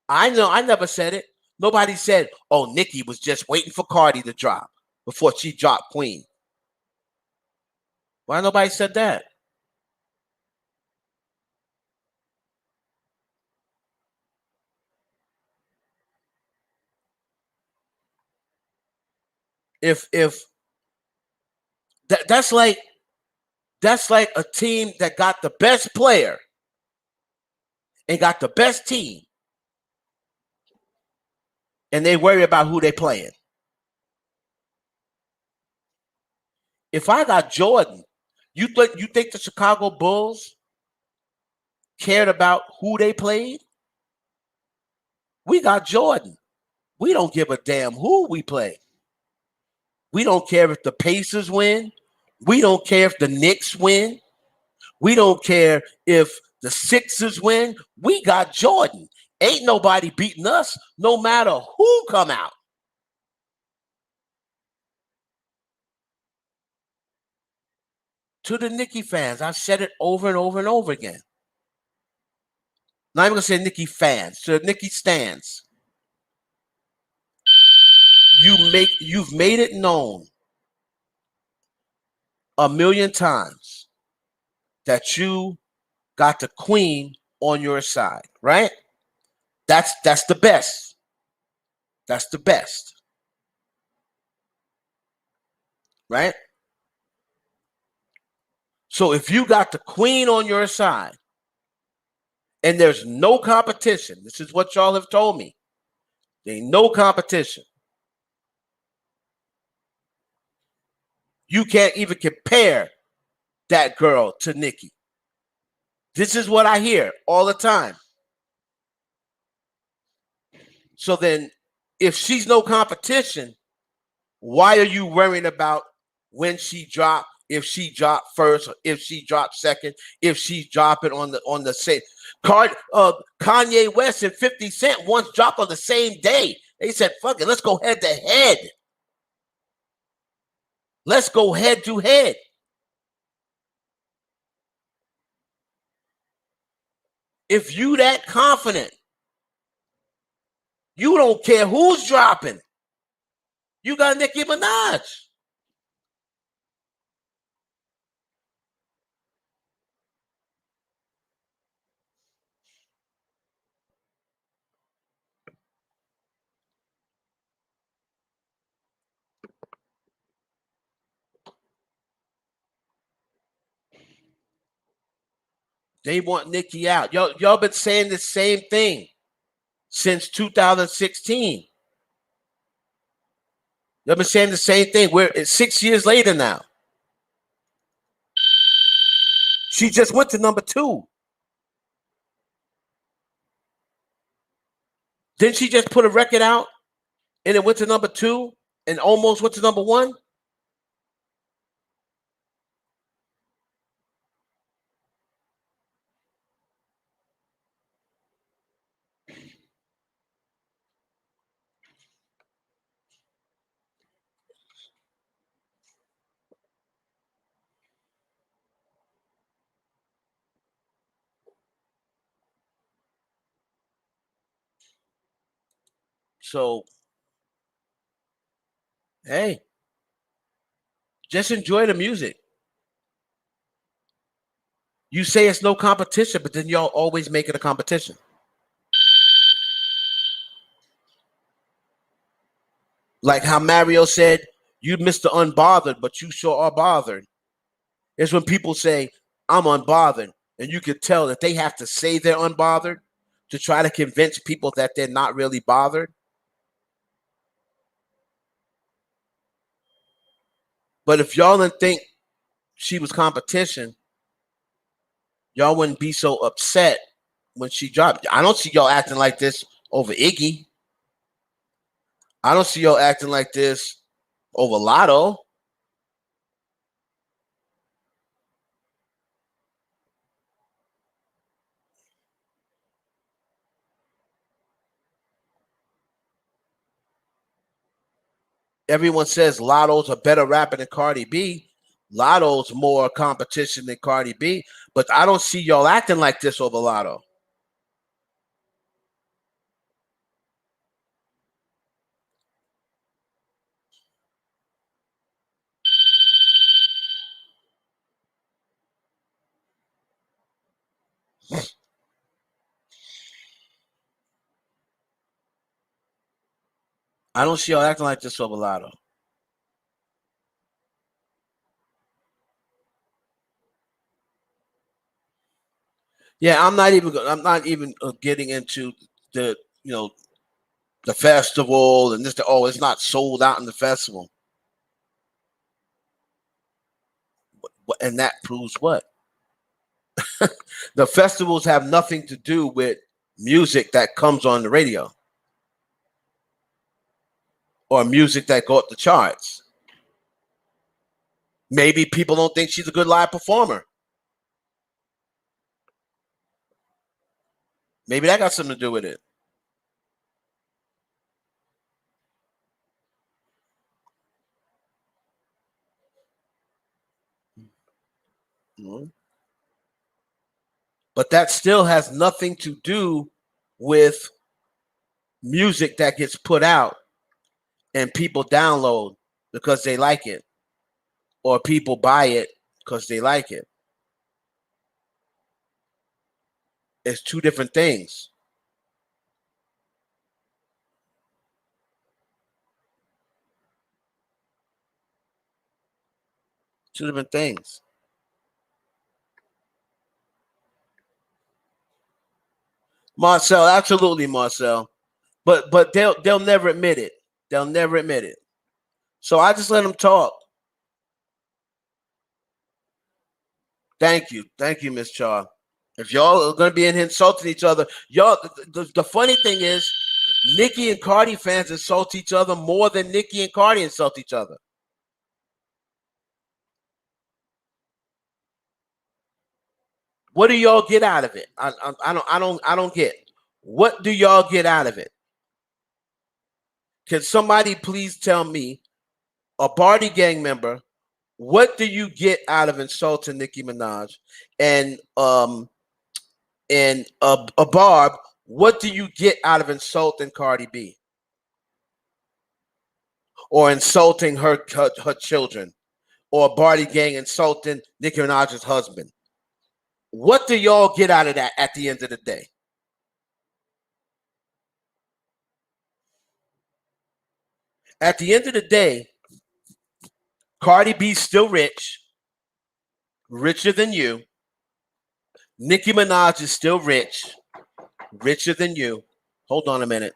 I never said it. Nobody said, oh, Nikki was just waiting for Cardi to drop before she dropped Queen. Why nobody said that? If that's like a team that got the best player and got the best team, and they worry about who they playing. If I got Jordan, you think the Chicago Bulls cared about who they played? We got Jordan. We don't give a damn who we play. We don't care if the Pacers win. We don't care if the Knicks win. We don't care if the Sixers win. We got Jordan. Ain't nobody beating us, no matter who come out. To the Nicki fans, I've said it over and over and over again. Not even gonna say Nicki fans, to the Nicki stands. You've made it known a million times that you got the queen on your side, right? That's the best. That's the best. Right? So if you got the queen on your side and there's no competition, this is what y'all have told me. There ain't no competition. You can't even compare that girl to Nicki. This is what I hear all the time. So then, if she's no competition, why are you worrying about when she dropped? If she dropped first, or if she dropped second, if she's dropping on the same card? Kanye West and 50 Cent once dropped on the same day. They said, "Fuck it, let's go head to head. Let's go head to head." If you that confident, you don't care who's dropping. You got Nicki Minaj. They want Nicki out. Y'all been saying the same thing since 2016. Y'all been saying the same thing. We're 6 years later now. She just went to number 2. Didn't she just put a record out and it went to number 2 and almost went to number 1? So Hey, just enjoy the music. You say it's no competition, but then y'all always make it a competition. Like how Mario said, you Mr. Unbothered, but you sure are bothered. It's when people say, I'm unbothered. And you can tell that they have to say they're unbothered to try to convince people that they're not really bothered. But if y'all didn't think she was competition, y'all wouldn't be so upset when she dropped. I don't see y'all acting like this over Iggy. I don't see y'all acting like this over Lotto. Everyone says Lotto's a better rapper than Cardi B. Lotto's more competition than Cardi B, but I don't see y'all acting like this over Lotto. I don't see y'all acting like this over Lotto. Yeah, I'm not even getting into the you know the festival and this. Oh, it's not sold out in the festival, and that proves what the festivals have nothing to do with music that comes on the radio or music that go up the charts. Maybe people don't think she's a good live performer. Maybe that got something to do with it. Mhm. But that still has nothing to do with music that gets put out and people download because they like it or people buy it because they like it. It's two different things. Two different things. Marcel, absolutely, Marcel. But they'll never admit it. They'll never admit it. So I just let them talk. Thank you, Miss Char. If y'all are gonna be in here insulting each other, y'all. The funny thing is, Nicki and Cardi fans insult each other more than Nicki and Cardi insult each other. What do y'all get out of it? I don't get. What do y'all get out of it? Can somebody please tell me, a Barty gang member, what do you get out of insulting Nicki Minaj? And a Barb, what do you get out of insulting Cardi B or insulting her children, or Barty gang insulting Nicki Minaj's husband? What do y'all get out of that at the end of the day? At the end of the day, Cardi B's still rich, richer than you. Nicki Minaj is still rich, richer than you. Hold on a minute.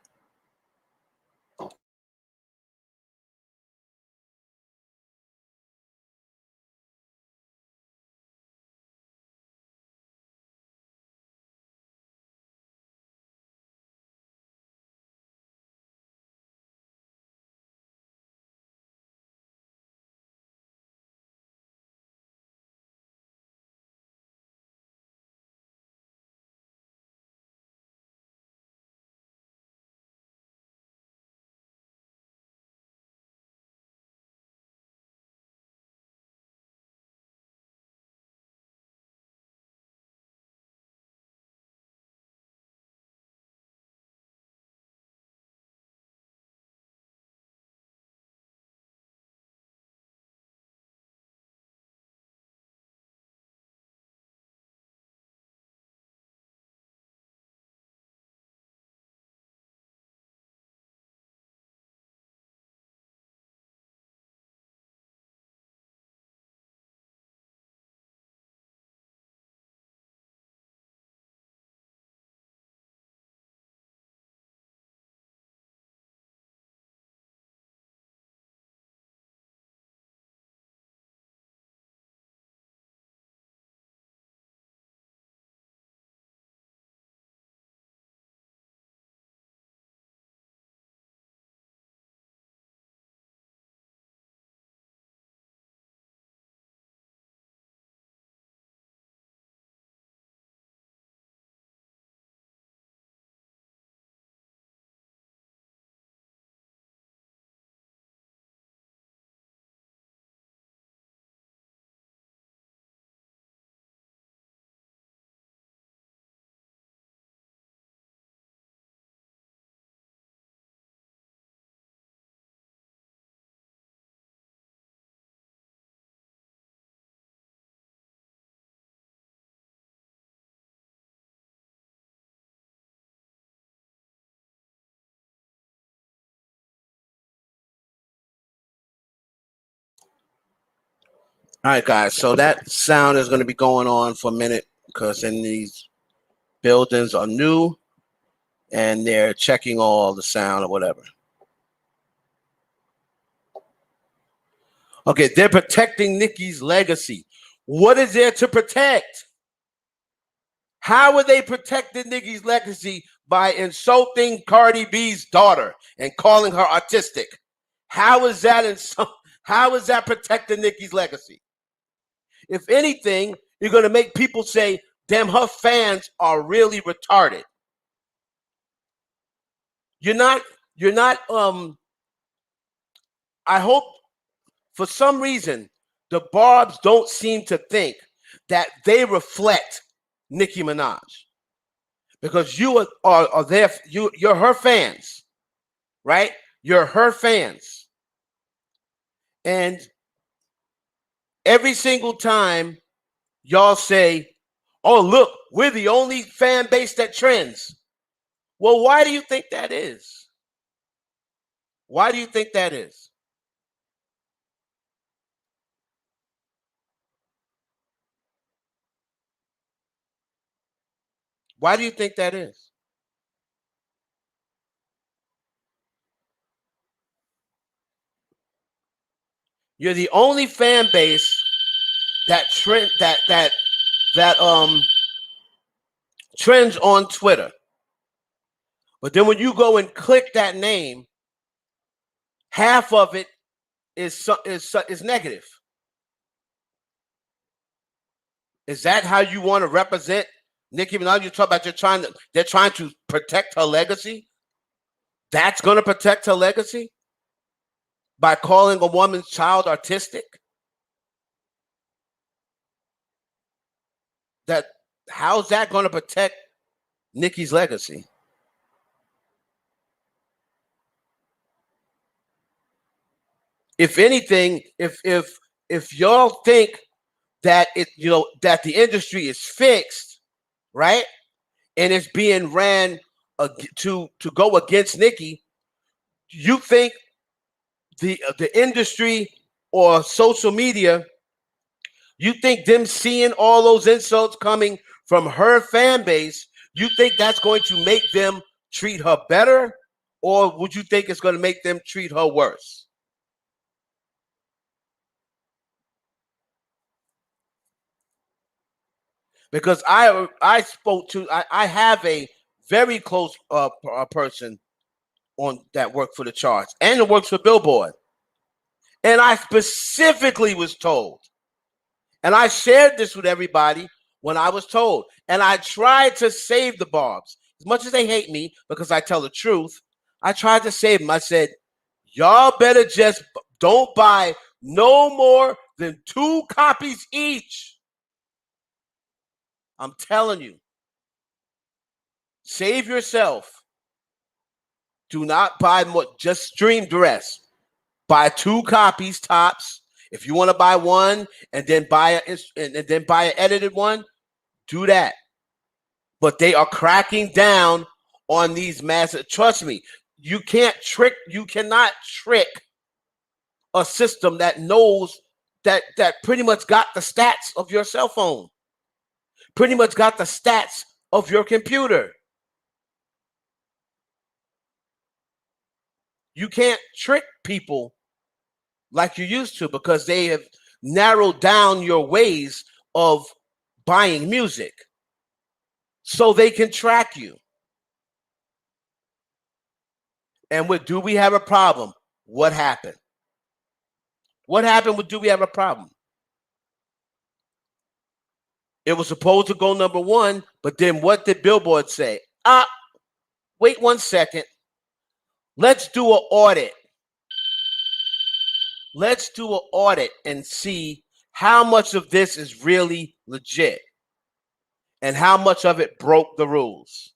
All right, guys. So that sound is going to be going on for a minute because in these buildings are new and they're checking all the sound or whatever. Okay, they're protecting Nicki's legacy. What is there to protect? How are they protecting Nicki's legacy by insulting Cardi B's daughter and calling her autistic? How is that how is that protecting Nicki's legacy? If anything, you're going to make people say, damn, her fans are really retarded. You're not I hope for some reason the Barbs don't seem to think that they reflect Nicki Minaj. Because you are there, you're her fans, right? You're her fans. And every single time y'all say, oh, look, we're the only fan base that trends. Well, why do you think that is? Why do you think that is? Why do you think that is? You're the only fan base that trend that trends on Twitter. But then when you go and click that name, half of it is negative. Is that how you want to represent Nicki Minaj? You talk about they're trying to protect her legacy. That's going to protect her legacy by calling a woman's child artistic. That how's that going to protect Nicki's legacy? If anything, if y'all think that that the industry is fixed, right, and it's being ran to go against Nicki, you think the industry or social media, you think them seeing all those insults coming from her fan base, you think that's going to make them treat her better, or would you think it's going to make them treat her worse? Because I have a very close person on that worked for the charts and it works for Billboard, and I specifically was told, and I shared this with everybody when I was told, and I tried to save the Barbs as much as they hate me because I tell the truth. I tried to save them. I said, y'all better just don't buy no more than 2 copies each. I'm telling you, save yourself. Do not buy more. Just stream the rest. Buy 2 copies tops. If you want to buy one and then buy an edited one, do that. But they are cracking down on these massive. Trust me, you cannot trick a system that knows that pretty much got the stats of your cell phone, pretty much got the stats of your computer. You can't trick people like you used to because they have narrowed down your ways of buying music so they can track you. And with Do We Have a Problem? What happened? What happened with Do We Have a Problem? It was supposed to go number 1, but then what did Billboard say? Wait 1 second. Let's do an audit. Let's do an audit and see how much of this is really legit and how much of it broke the rules.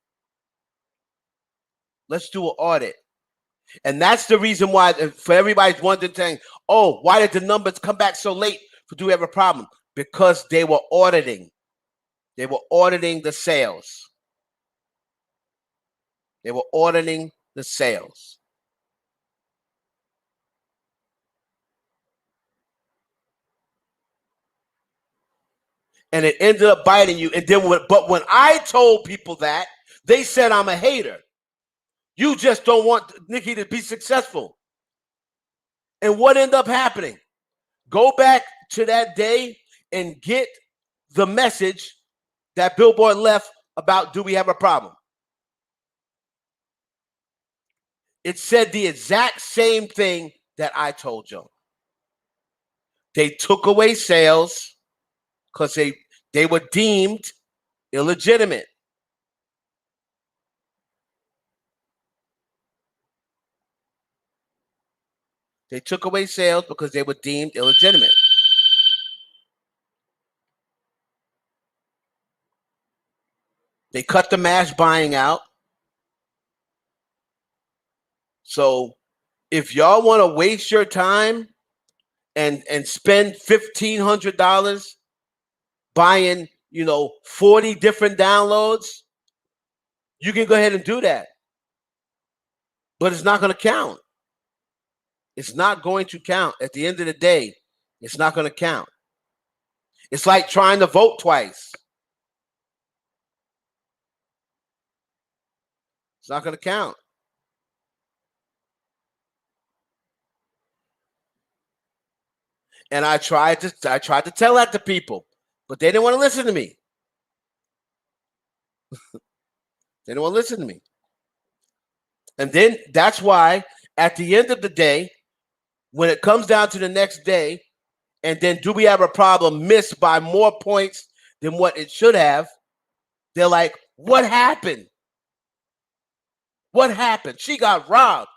Let's do an audit. And that's the reason why, for everybody's wondering, saying, oh, why did the numbers come back so late for Do We Have a Problem? Because they were auditing. They were auditing the sales. They were auditing the sales. and it ended up biting you. And then, but when I told people that, they said I'm a hater. You just don't want Nicki to be successful. And what ended up happening? Go back to that day and get the message that Billboard left about do we have a problem? It said the exact same thing that I told you. They took away sales because they were deemed illegitimate. They took away sales because they were deemed illegitimate. They cut the mass buying out. So if y'all want to waste your time and spend $1,500 buying, 40 different downloads, you can go ahead and do that. But it's not going to count. It's not going to count. At the end of the day, it's not going to count. It's like trying to vote twice. It's not going to count. And I tried to tell that to people, but they didn't want to listen to me. They didn't want to listen to me. And then that's why at the end of the day, when it comes down to the next day, and then do we have a problem missed by more points than what it should have, they're like, what happened? What happened? She got robbed.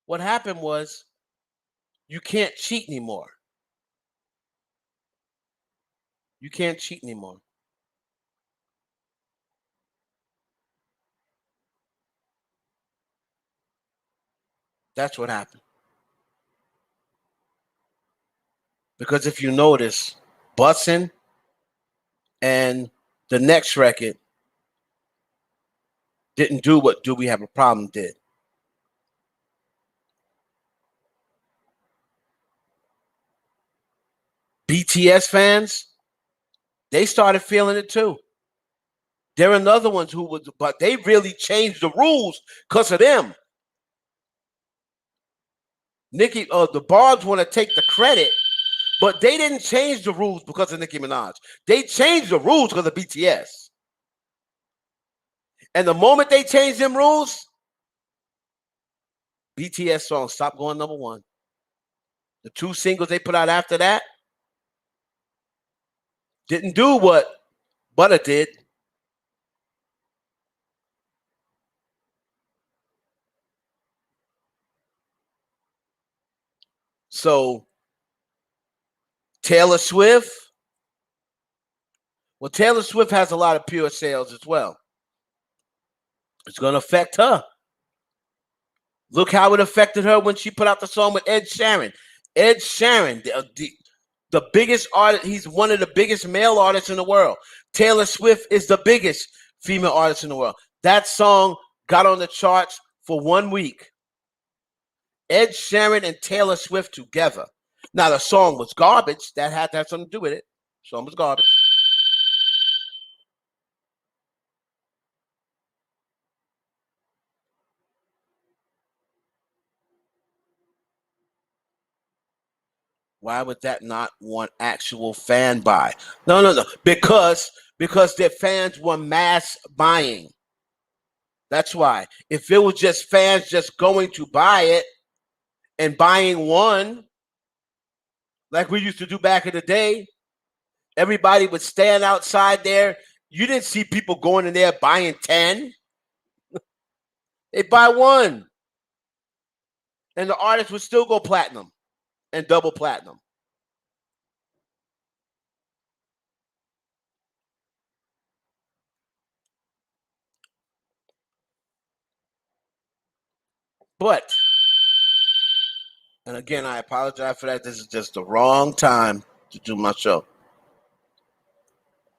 What happened was you can't cheat anymore. You can't cheat anymore. That's what happened. Because if you notice, Bussin' and the next record didn't do what Do We Have a Problem did. BTS fans, they started feeling it too. There are another ones who would, but they really changed the rules because of them. Nicki, the Barbs want to take the credit, but they didn't change the rules because of Nicki Minaj. They changed the rules because of BTS. And the moment they changed them rules, BTS songs stopped going number one. The two singles they put out after that didn't do what Butter did. So Taylor Swift, well, Taylor Swift has a lot of pure sales as well. It's going to affect her. Look how it affected her when she put out the song with Ed Sheeran. Ed Sheeran, the biggest artist, he's one of the biggest male artists in the world. Taylor Swift is the biggest female artist in the world. That song got on the charts for 1 week. Ed Sheeran and Taylor Swift together. Now, the song was garbage. That had to have something to do with it. The song was garbage. Why would that not want actual fan buy? No. Because their fans were mass buying. That's why. If it was just fans just going to buy it and buying one, like we used to do back in the day, everybody would stand outside there. You didn't see people going in there buying 10. They buy one. And the artist would still go platinum and double platinum. But, and again, I apologize for that. This is just the wrong time to do my show.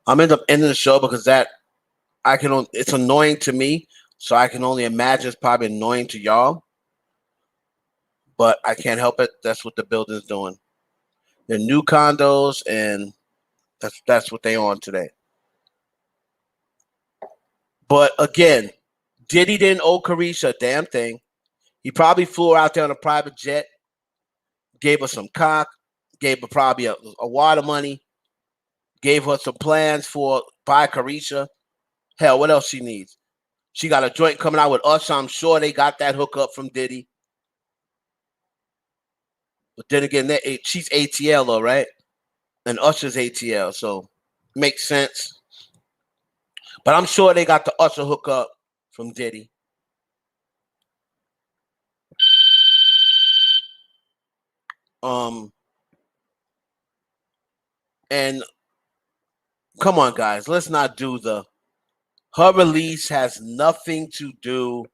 I'm in the end of the show because it's annoying to me, so I can only imagine it's probably annoying to y'all. But I can't help it. That's what the building's doing. They're new condos, and That's what they on today. But again, Diddy didn't owe Carisha a damn thing. He probably flew her out there on a private jet, gave her some cock, gave her probably a wad of money, gave her some plans for buy Carisha. Hell, what else she needs? She got a joint coming out with Usher. I'm sure they got that hookup from Diddy. But then again, she's ATL, though, right? And Usher's ATL, so makes sense. But I'm sure they got the Usher hookup from Diddy. And come on, guys, let's not do the. Her release has nothing to do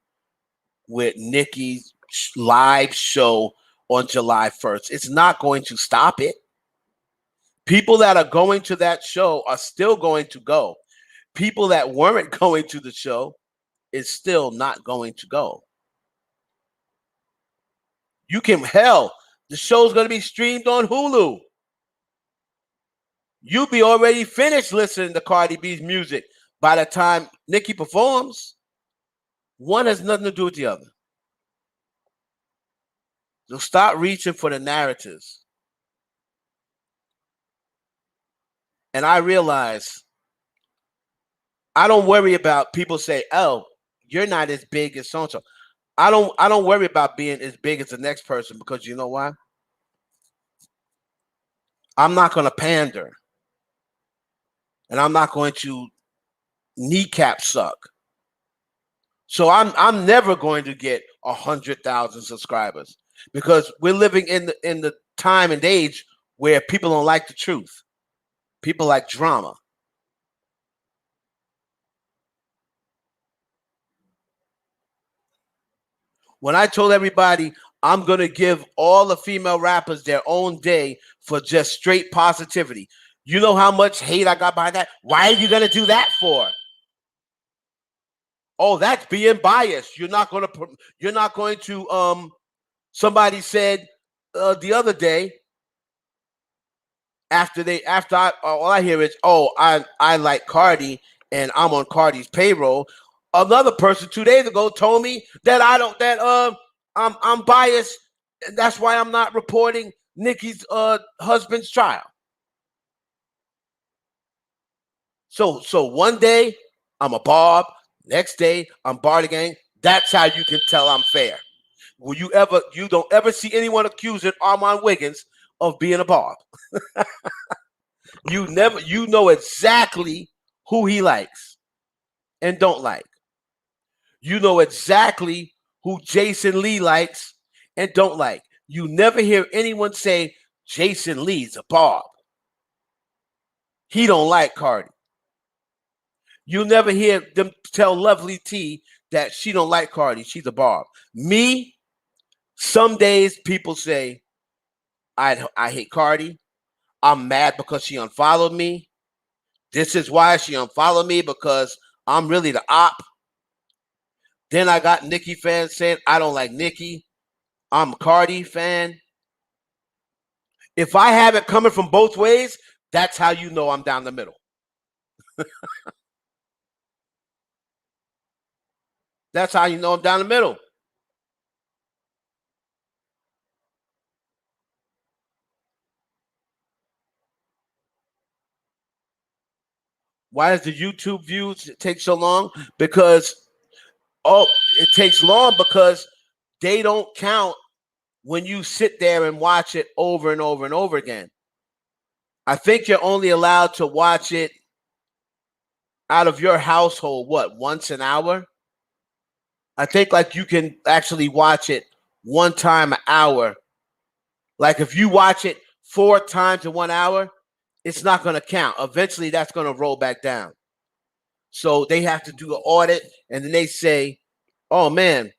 with Nicki's live show on July 1st. It's not going to stop it. People that are going to that show are still going to go. People that weren't going to the show is still not going to go. You can, hell, the show's going to be streamed on Hulu. You'll be already finished listening to Cardi B's music by the time Nicki performs. One has nothing to do with the other. So stop reaching for the narratives. And I realize I don't worry about people say, "Oh, you're not as big as so and so." I don't worry about being as big as the next person because you know why? I'm not going to pander, and I'm not going to kneecap suck. So I'm never going to get 100,000 subscribers because we're living in the time and age where people don't like the truth. People like drama. When I told everybody I'm going to give all the female rappers their own day for just straight positivity, you know how much hate I got behind that? Why are you going to do that for? Oh, that's being biased. You're not going to somebody said the other day after all I hear is, "Oh, I like Cardi and I'm on Cardi's payroll." Another person 2 days ago told me that I don't that I'm biased and that's why I'm not reporting Nicki's husband's trial. So one day I'm a Bob, next day I'm Barty Gang. That's how you can tell I'm fair. You don't ever see anyone accusing Armand Wiggins of being a Bob. You know exactly who he likes and don't like. You know exactly who Jason Lee likes and don't like. You never hear anyone say Jason Lee's a Bob. He don't like Cardi. You never hear them tell Lovely T that she don't like Cardi. She's a Bob. Me, some days people say I hate Cardi. I'm mad because she unfollowed me. This is why she unfollowed me because I'm really the op. Then I got Nicki fans saying I don't like Nicki. I'm a Cardi fan. If I have it coming from both ways, that's how you know I'm down the middle. That's how you know I'm down the middle. Why does the YouTube views take so long? Because it takes long because they don't count when you sit there and watch it over and over and over again. I think you're only allowed to watch it out of your household, what, once an hour? I think like you can actually watch it one time an hour. Like if you watch it 4 times in 1 hour, it's not going to count. Eventually, that's going to roll back down. So they have to do an audit, and then they say, "Oh man,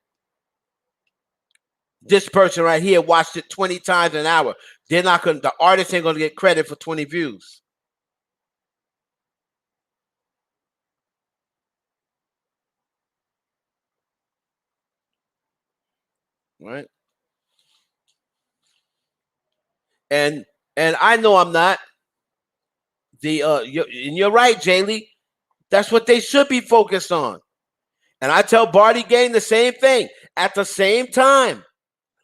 this person right here watched it 20 times an hour." They're not going. The artist ain't going to get credit for 20 views, right? And I know I'm not And you're right, Jaylee. That's what they should be focused on. And I tell Barty Gang the same thing. At the same time,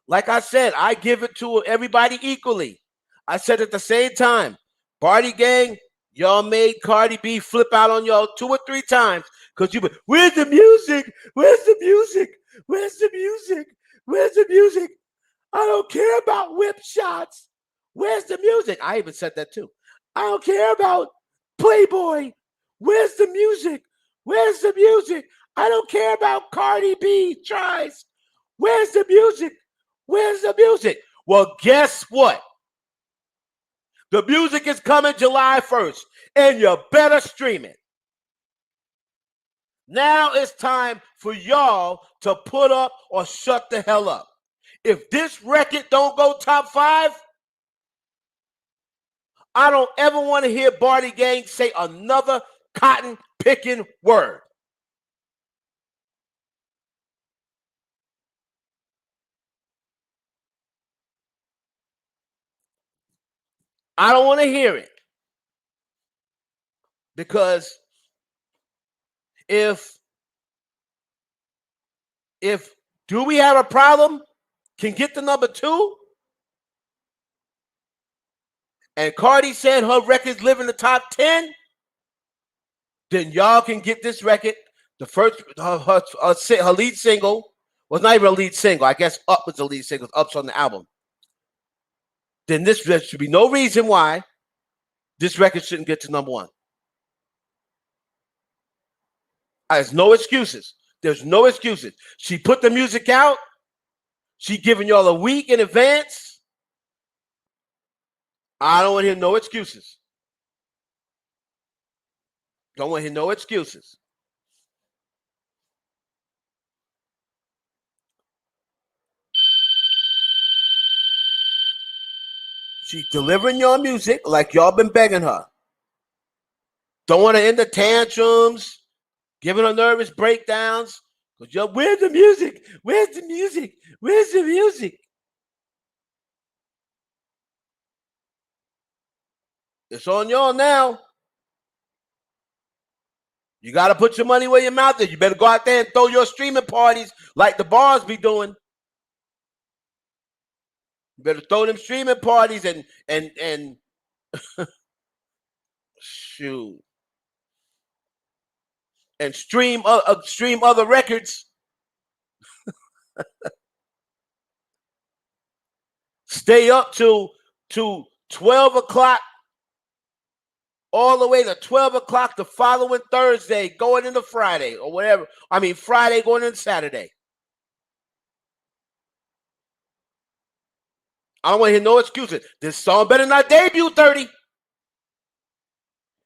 like I said, I give it to everybody equally. I said at the same time, Barty Gang, y'all made Cardi B flip out on y'all 2 or 3 times because you. Where's the music? Where's the music? Where's the music? Where's the music? I don't care about whip shots. Where's the music? I even said that too. I don't care about Playboy. Where's the music? Where's the music? I don't care about Cardi B tries. Where's the music? Where's the music? Well, guess what? The music is coming July 1st, and you better stream it. Now it's time for y'all to put up or shut the hell up. If this record don't go top 5, I don't ever want to hear Barty Gang say another cotton picking word. I don't want to hear it. Because if Do We Have a Problem can get to number 2, and Cardi said her records live in the top 10, then y'all can get this record. The first, her lead single was not even a lead single. I guess Up was the lead single. Up's on the album. Then there should be no reason why this record shouldn't get to number 1. There's no excuses. There's no excuses. She put the music out. She giving y'all a week in advance. I don't want to hear no excuses. Don't want to hear no excuses. She's delivering your music like y'all been begging her. Don't want to end the tantrums, giving her nervous breakdowns. Where's the music? Where's the music? Where's the music? It's on y'all now. You got to put your money where your mouth is. You better go out there and throw your streaming parties like the bars be doing. You better throw them streaming parties and shoot. And stream other records. Stay up to 12 o'clock, all the way to 12 o'clock the following Thursday, going into Friday or whatever. I mean, Friday going into Saturday. I don't want to hear no excuses. This song better not debut 30.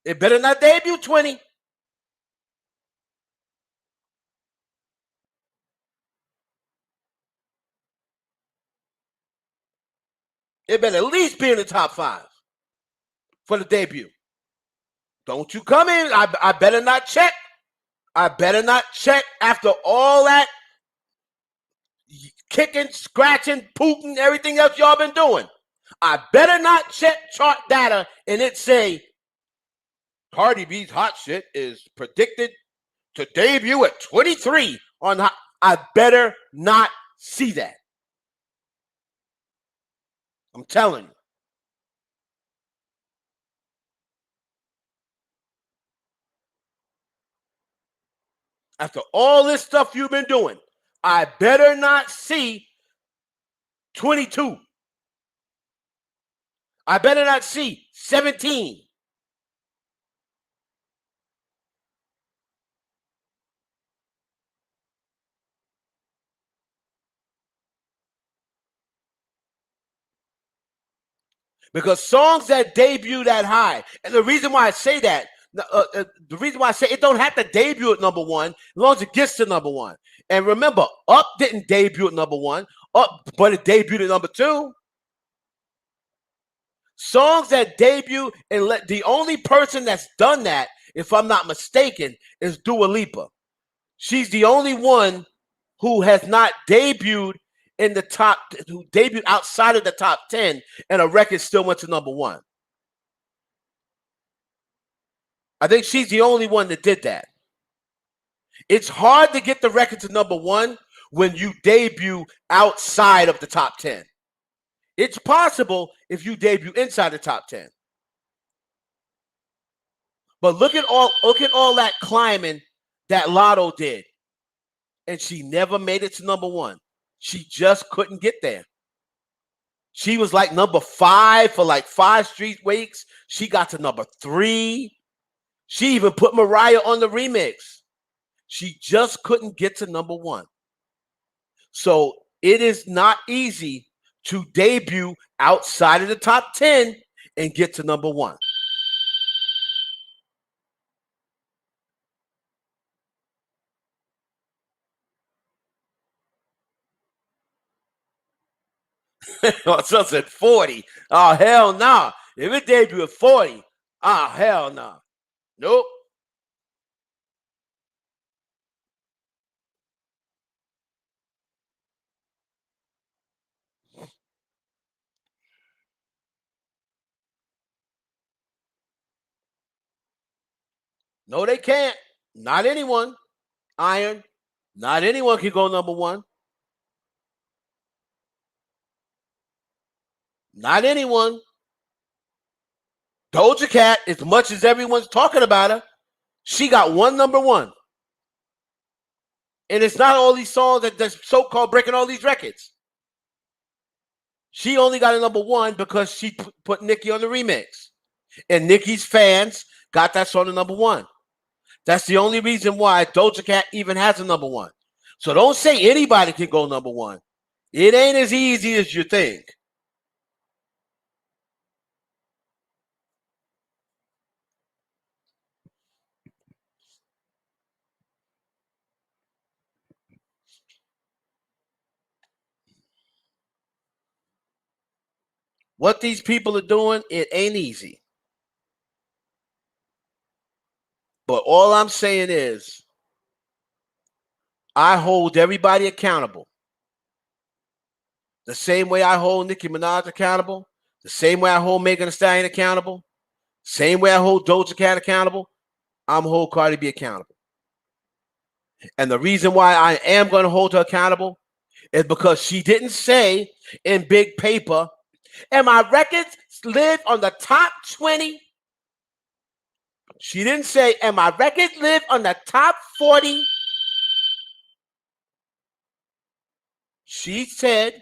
It better not debut 20. It better at least be in the top 5 for the debut. Don't you come in. I better not check. I better not check after all that kicking, scratching, pooting, everything else y'all been doing. I better not check chart data and it say Cardi B's hot shit is predicted to debut at 23 on hot. I better not see that. I'm telling you. After all this stuff you've been doing, I better not see 22. I better not see 17. Because songs that debut that high, and the reason why I say that, the reason why I say it don't have to debut at number 1, as long as it gets to number 1. And remember, Up didn't debut at number 1, but it debuted at number 2. Songs that debut, and the only person that's done that, if I'm not mistaken, is Dua Lipa. She's the only one who has not debuted in the top, who debuted outside of the top 10, and a record still went to number 1. I think she's the only one that did that. It's hard to get the record to number one when you debut outside of the top 10. It's possible if you debut inside the top 10. But look at all that climbing that Lotto did. And she never made it to number one. She just couldn't get there. She was like number 5 for like 5 straight weeks. She got to number 3. She even put Mariah on the remix. She just couldn't get to number one. So it is not easy to debut outside of the top 10 and get to number one. So said 40. Oh, hell no. Nah. If it debut at 40, oh, hell no. Nah. Nope. No, they can't. Not anyone. Iron. Not anyone can go number one. Not anyone. Doja Cat, as much as everyone's talking about her, she got one number one. And it's not all these songs that's so-called breaking all these records. She only got a number one because she put Nicki on the remix. And Nicki's fans got that song to number one. That's the only reason why Doja Cat even has a number one. So don't say anybody can go number one. It ain't as easy as you think. What these people are doing, it ain't easy. But all I'm saying is, I hold everybody accountable. The same way I hold Nicki Minaj accountable, the same way I hold Megan Thee Stallion accountable, same way I hold Doja Cat accountable, I'm going to hold Cardi B accountable. And the reason why I am going to hold her accountable is because she didn't say in big paper, and my records live on the top 20. She didn't say, and my records live on the top 40. She said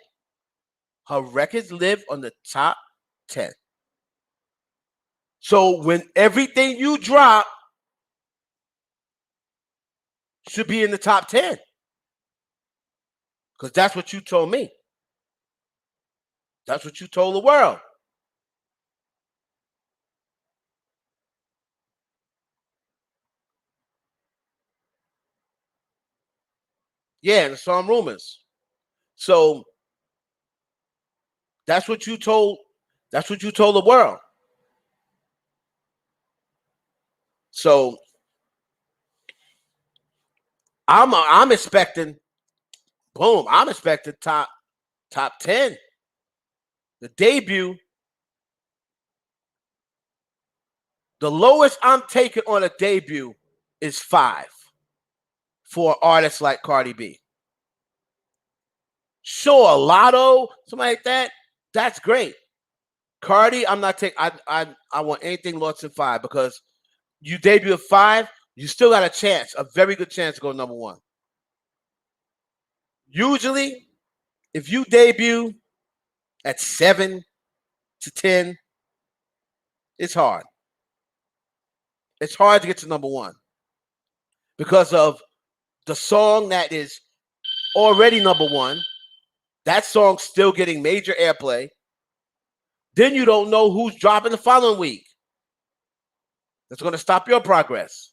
her records live on the top 10. So when everything you drop should be in the top 10. Because that's what you told me. That's what you told the world. Yeah, and some rumors. So that's what you told. That's what you told the world. So I'm expecting, boom, I'm expecting top 10. The debut, the lowest I'm taking on a debut is 5 for artists like Cardi B. Sure, Lotto, something like that, that's great. Cardi, I'm not taking. I want anything less than 5 because you debut at 5, you still got a chance, a very good chance to go number one. Usually, if you debut at 7 to 10, it's hard. It's hard to get to number one because of the song that is already number one. That song's still getting major airplay. Then you don't know who's dropping the following week. That's going to stop your progress.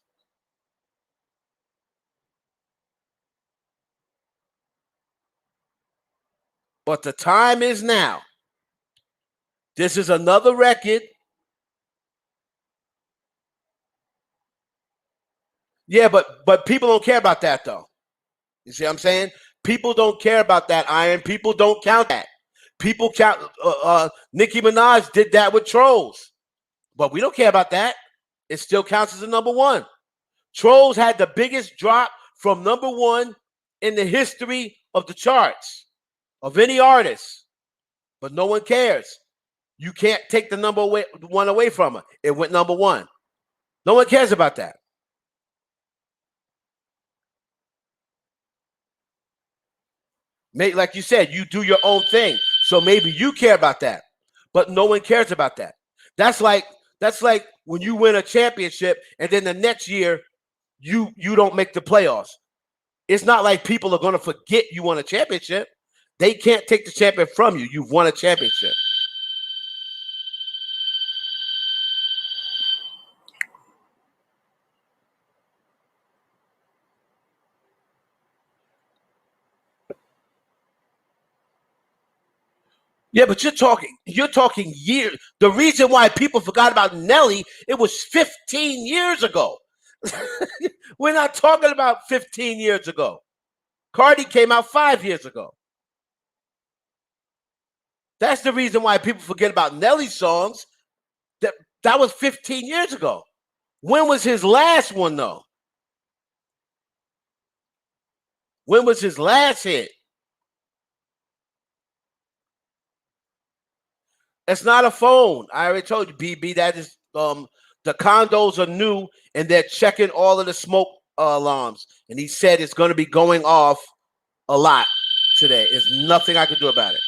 But the time is now. This is another record. Yeah, but people don't care about that though. You see what I'm saying? People don't care about that, Iron. People don't count that. People count. Nicki Minaj did that with Trolls, but we don't care about that. It still counts as a number one. Trolls had the biggest drop from number one in the history of the charts of any artist, but no one cares. You can't take the number one away from her. It went number one. No one cares about that. Like you said, you do your own thing. So maybe you care about that, but no one cares about that. That's like when you win a championship and then the next year you don't make the playoffs. It's not like people are going to forget you won a championship. They can't take the champion from you. You've won a championship. Yeah, but you're talking years. The reason why people forgot about Nelly, it was 15 years ago. We're not talking about 15 years ago. Cardi came out 5 years ago. That's the reason why people forget about Nelly's songs. That was 15 years ago. When was his last one, though? When was his last hit? It's not a phone. I already told you, BB. That is the condos are new and they're checking all of the smoke alarms. And he said it's going to be going off a lot today. There's nothing I can do about it.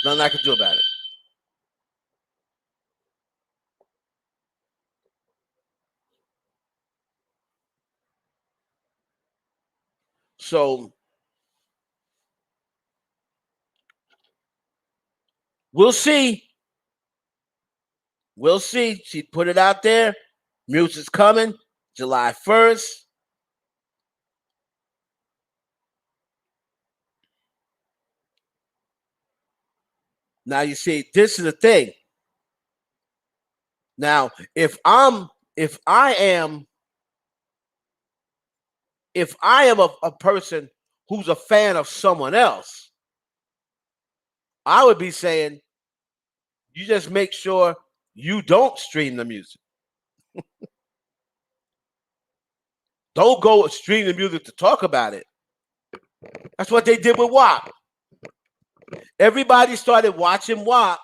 Nothing I can do about it. So we'll see. We'll see. She put it out there. Music's coming July 1st. Now you see, this is the thing. Now, if I am a person who's a fan of someone else, I would be saying, you just make sure you don't stream the music. Don't go stream the music to talk about it. That's what they did with WAP. Everybody started watching WAP.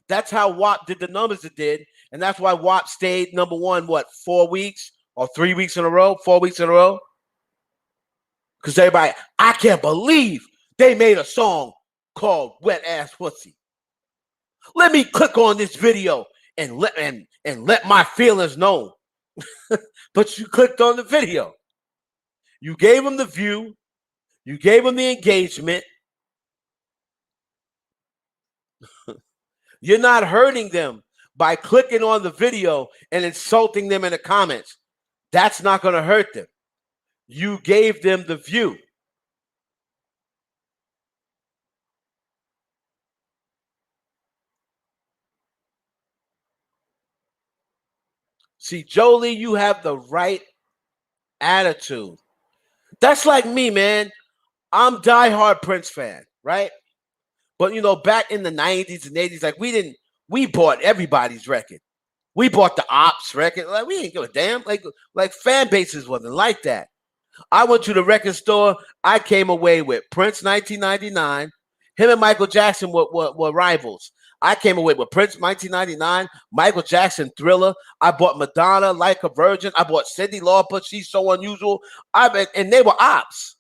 That's how WAP did the numbers it did. And that's why WAP stayed number one, 4 weeks or 3 weeks in a row, 4 weeks in a row? Because everybody, I can't believe they made a song called Wet Ass Pussy. Let me click on this video and let my feelings known. But you clicked on the video. You gave them the view. You gave them the engagement. You're not hurting them by clicking on the video and insulting them in the comments. That's not going to hurt them. You gave them the view. See, Jolie, you have the right attitude. That's like me, man. I'm diehard Prince fan, right? But back in the 90s and 80s, like we bought everybody's record. We bought the Ops record. Like we didn't give a damn. Like fan bases wasn't like that. I went to the record store. I came away with Prince 1999. Him and Michael Jackson were rivals. I came away with Prince 1999, Michael Jackson Thriller. I bought Madonna Like a Virgin. I bought Cyndi Lauper, She's So Unusual. And they were Ops.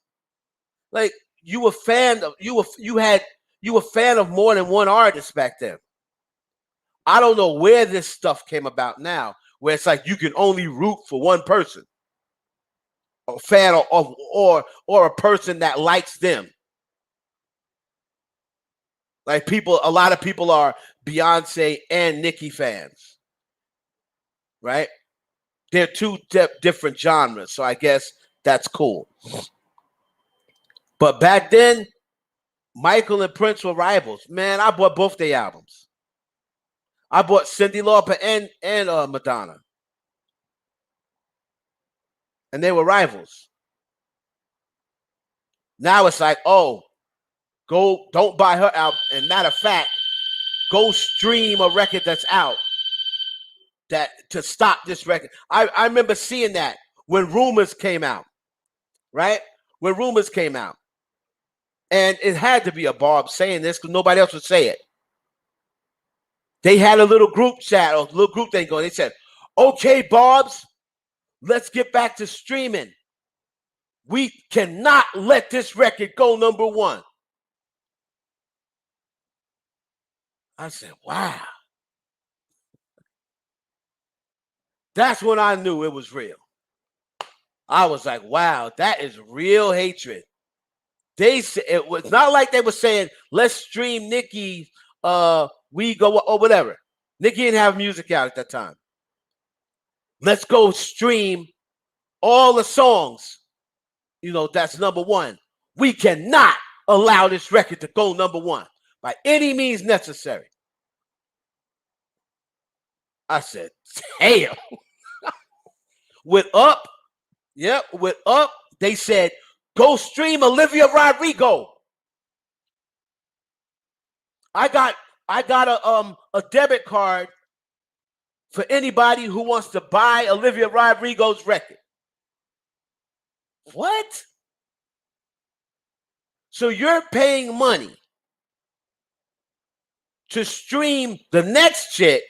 Like you were fan of you were fan of more than one artist back then. I don't know where this stuff came about now, where it's like you can only root for one person. A fan or a person that likes them. Like a lot of people are Beyonce and Nicki fans, right? They're two different genres, so I guess that's cool. But back then, Michael and Prince were rivals. Man, I bought both their albums. I bought Cyndi Lauper and Madonna, and they were rivals. Now it's like, oh, don't buy her album. And matter of fact, go stream a record that's out. that to stop this record. I remember seeing that when Rumors came out, right? When Rumors came out. And it had to be a Barb saying this because nobody else would say it. They had a little group chat or a little group thing going. They said, okay, Barbs, let's get back to streaming. We cannot let this record go #1. I said, wow. That's when I knew it was real. I was like, wow, that is real hatred. They said it was not like they were saying, let's stream Nicki, we go or whatever. Nicki didn't have music out at that time. Let's go stream all the songs. You know, that's #1. We cannot allow this record to go #1 by any means necessary. I said, damn. With Up, with Up, they said, go stream Olivia Rodrigo. I got a debit card for anybody who wants to buy Olivia Rodrigo's record. What? So you're paying money to stream the next chick,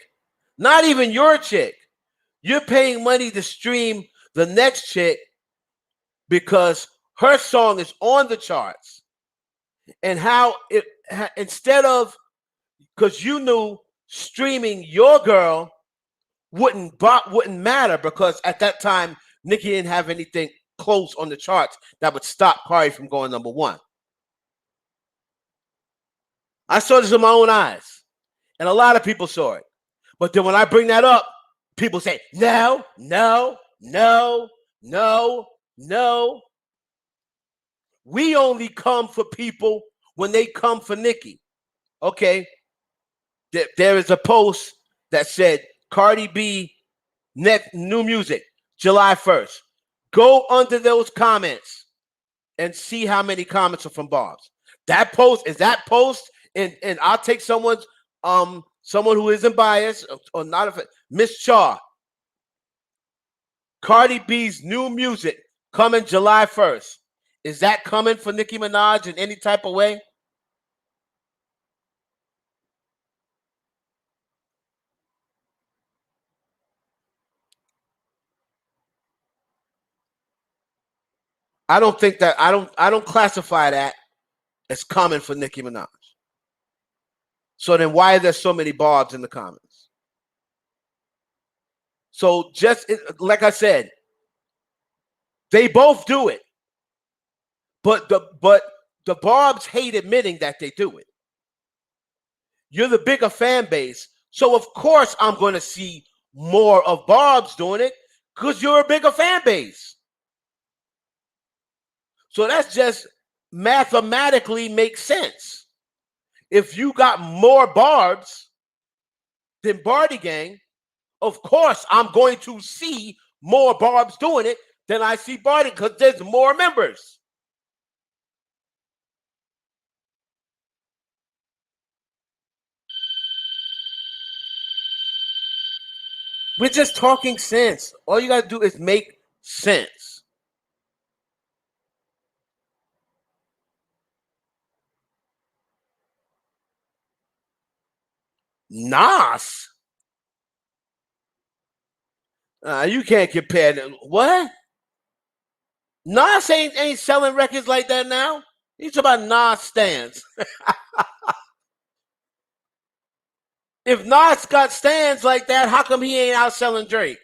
not even your chick. You're paying money to stream the next chick because her song is on the charts. And how it, instead of, because you knew streaming your girl wouldn't matter because at that time Nicki didn't have anything close on the charts that would stop Cardi from going #1. I saw this with my own eyes, and a lot of people saw it. But then when I bring that up, people say, no, no, no, no, no. We only come for people when they come for Nicki. Okay. There is a post that said, Cardi B, new music, July 1st. Go under those comments and see how many comments are from Barb's. That post, and I'll take someone who isn't biased or not Miss Chaw. Cardi B's new music coming July 1st. Is that coming for Nicki Minaj in any type of way? I don't think that I don't classify that as coming for Nicki Minaj. So then why are there so many Barbs in the comments? So just like I said, they both do it. But the Barbs hate admitting that they do it. You're the bigger fan base. So of course I'm going to see more of Barbs doing it because you're a bigger fan base. So that's just mathematically makes sense. If you got more Barbs than Barty Gang, of course I'm going to see more Barbs doing it than I see Barty because there's more members. We're just talking sense. All you got to do is make sense. Nas? You can't compare them. What? Nas ain't selling records like that now. He's talking about Nas stands. If Nas got stands like that, how come he ain't out selling Drake?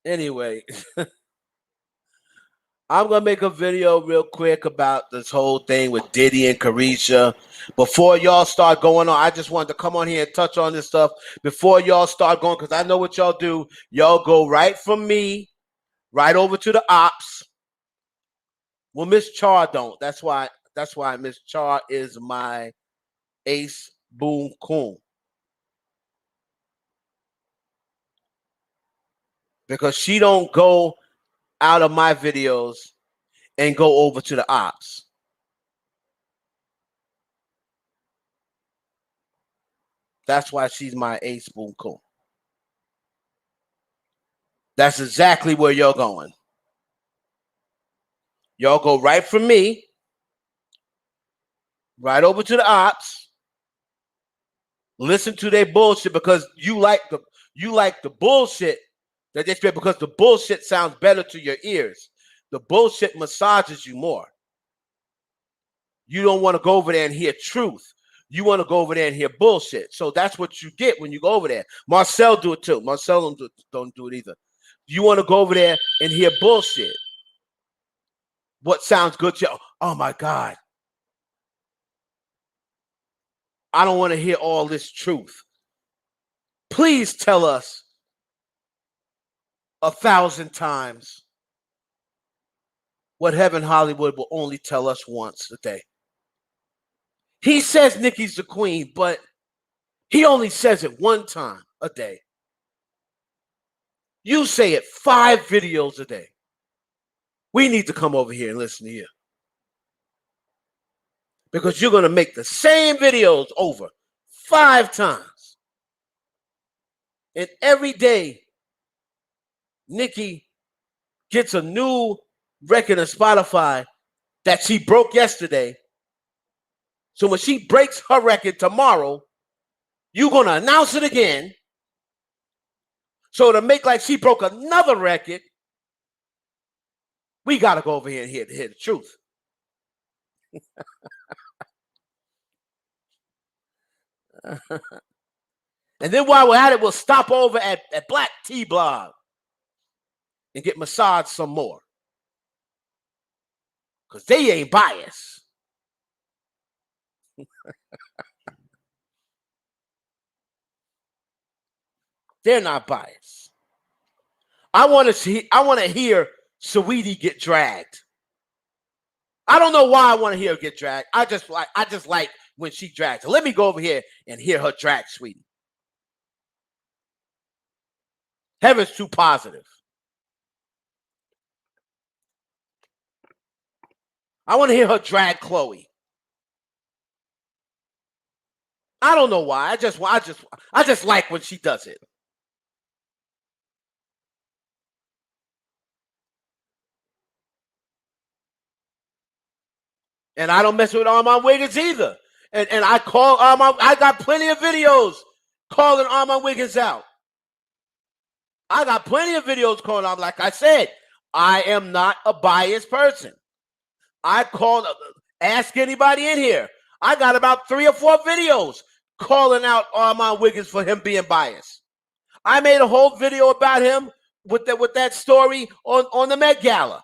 Anyway, I'm gonna make a video real quick about this whole thing with Diddy and Carisha. Before y'all start going on, I just wanted to come on here and touch on this stuff before y'all start going, because I know what y'all do. Y'all go right from me, right over to the ops. Well, Miss Char don't. That's why Miss Char is my ace boom coon. because she don't go out of my videos and go over to the ops. That's why she's my ace boom cool. That's exactly where you're going. Y'all go right from me, right over to the ops. Listen to their bullshit because you like the bullshit that they spit because the bullshit sounds better to your ears. The bullshit massages you more. You don't want to go over there and hear truth. You want to go over there and hear bullshit. So that's what you get when you go over there. Marcel do it too. Marcel don't do it either. You want to go over there and hear bullshit. What sounds good to you? Oh my God. I don't want to hear all this truth. Please tell us 1,000 times what Heaven Hollywood will only tell us once a day. He says Nikki's the queen, but he only says it one time a day. You say it 5 videos a day. We need to come over here and listen to you. Because you're going to make the same videos over 5 times. And every day, Nikki gets a new record on Spotify that she broke yesterday. So when she breaks her record tomorrow, you're going to announce it again. So to make like she broke another record, we got to go over here and hear the truth. And then while we're at it, we'll stop over at Black T Blog and get massaged some more. Because they ain't biased. They're not biased. I want to hear Saweetie get dragged. I don't know why I want to hear her get dragged. I just like when she drags. So let me go over here and hear her drag Sweetie. Heaven's too positive. I want to hear her drag Chloe. I don't know why. I just like when she does it. And I don't mess with Armand Wiggins either. And I call Armand. I got plenty of videos calling Armand Wiggins out. I got plenty of videos calling out. Like I said, I am not a biased person. I called, ask anybody in here. I got about 3 or 4 videos calling out Armand Wiggins for him being biased. I made a whole video about him with that story on the Met Gala.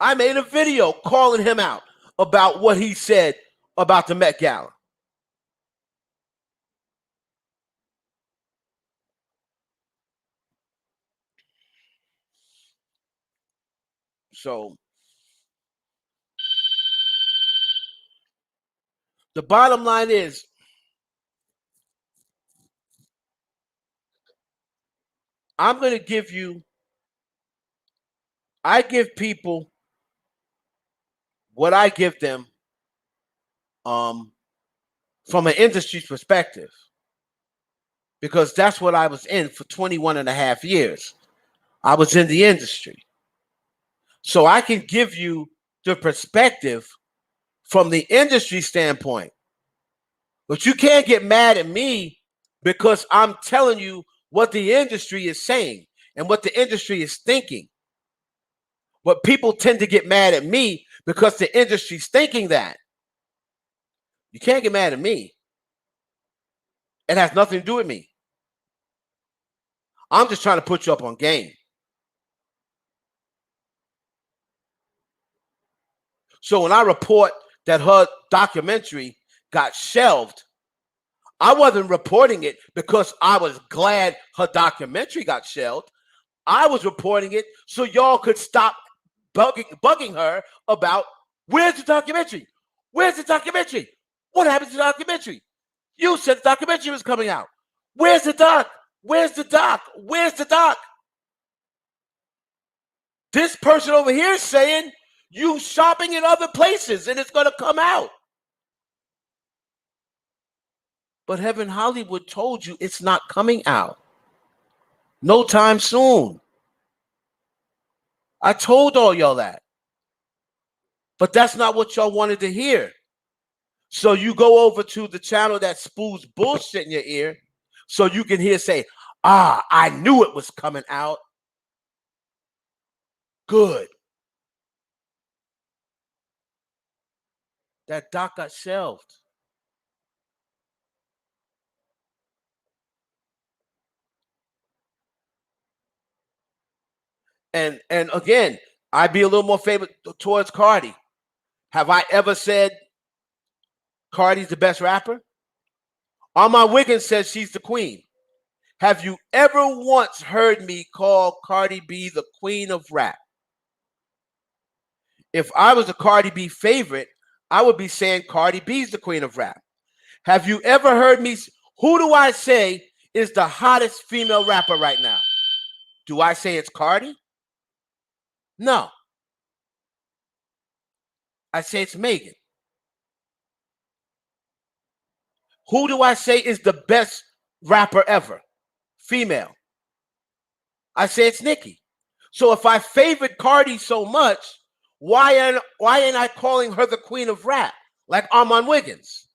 I made a video calling him out about what he said about the Met Gala. So the bottom line is, I'm going to give you, I give people what I give them from an industry perspective, because that's what I was in for 21 and a half years. I was in the industry. So I can give you the perspective from the industry standpoint. But you can't get mad at me because I'm telling you what the industry is saying and what the industry is thinking. But people tend to get mad at me because the industry's thinking that. You can't get mad at me. It has nothing to do with me. I'm just trying to put you up on game. So when I report that her documentary got shelved, I wasn't reporting it because I was glad her documentary got shelved. I was reporting it so y'all could stop bugging her about, where's the documentary? Where's the documentary? What happened to the documentary? You said the documentary was coming out. Where's the doc? Where's the doc? Where's the doc? This person over here is saying you shopping in other places and it's going to come out. But Heaven Hollywood told you it's not coming out. No time soon. I told all y'all that. But that's not what y'all wanted to hear. So you go over to the channel that spews bullshit in your ear so you can hear say, I knew it was coming out. Good. That doc got shelved. And again, I'd be a little more favorite towards Cardi. Have I ever said Cardi's the best rapper? Armand Wiggins says she's the queen. Have you ever once heard me call Cardi B the queen of rap? If I was a Cardi B favorite, I would be saying Cardi B's the queen of rap. Have you ever heard me? Who do I say is the hottest female rapper right now? Do I say it's Cardi? No. I say it's Megan. Who do I say is the best rapper ever? Female. I say it's Nicki. So if I favored Cardi so much, why ain't I calling her the queen of rap like Armand Wiggins?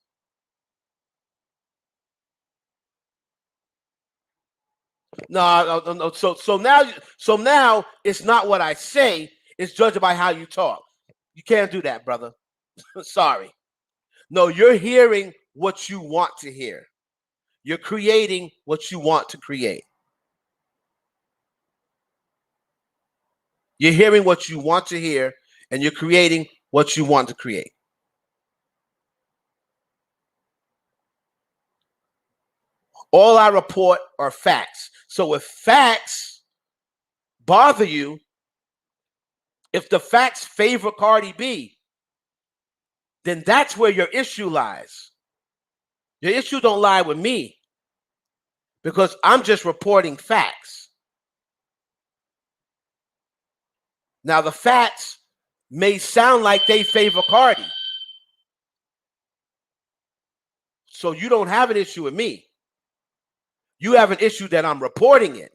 No. So now it's not what I say. It's judged by how you talk. You can't do that, brother. Sorry. No, you're hearing what you want to hear. You're creating what you want to create. You're hearing what you want to hear, and you're creating what you want to create. All I report are facts. So if facts bother you, if the facts favor Cardi B, then that's where your issue lies. Your issue don't lie with me because I'm just reporting facts. Now, the facts may sound like they favor Cardi. So you don't have an issue with me. You have an issue that I'm reporting it.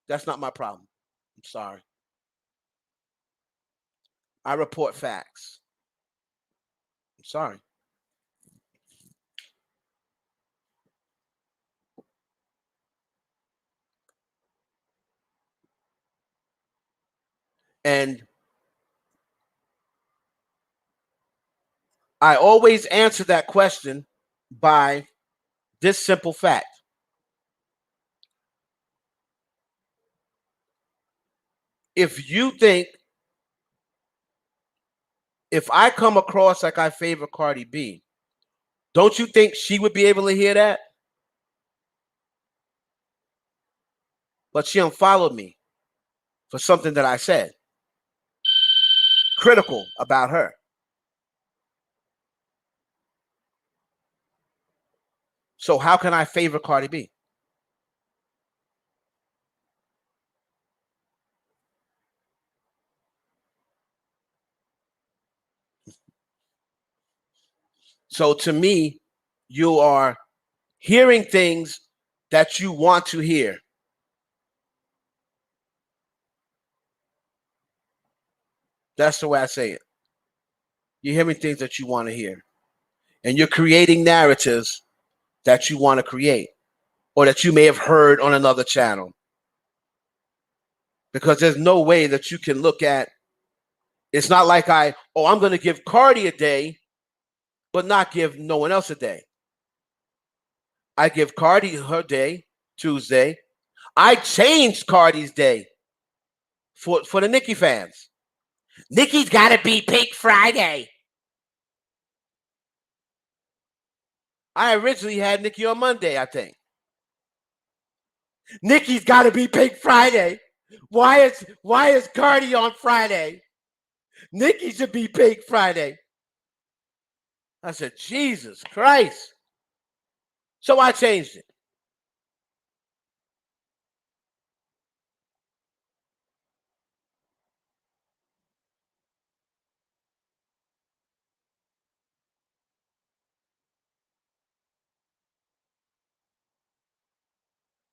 That's not my problem. I'm sorry. I report facts. I'm sorry. And I always answer that question by this simple fact. If you think, if I come across like I favor Cardi B, don't you think she would be able to hear that? But she unfollowed me for something that I said critical about her. So how can I favor Cardi B? So to me, you are hearing things that you want to hear. That's the way I say it. You're hearing things that you want to hear. And you're creating narratives that you want to create or that you may have heard on another channel. Because there's no way that you can look at, it's not like I'm going to give Cardi a day, but not give no one else a day. I give Cardi her day, Tuesday. I changed Cardi's day for the Nicki fans. Nicki's got to be Pink Friday. I originally had Nicki on Monday, I think. Nicki's got to be Pink Friday. Why is Cardi on Friday? Nikki should be Pink Friday. I said, Jesus Christ. So I changed it.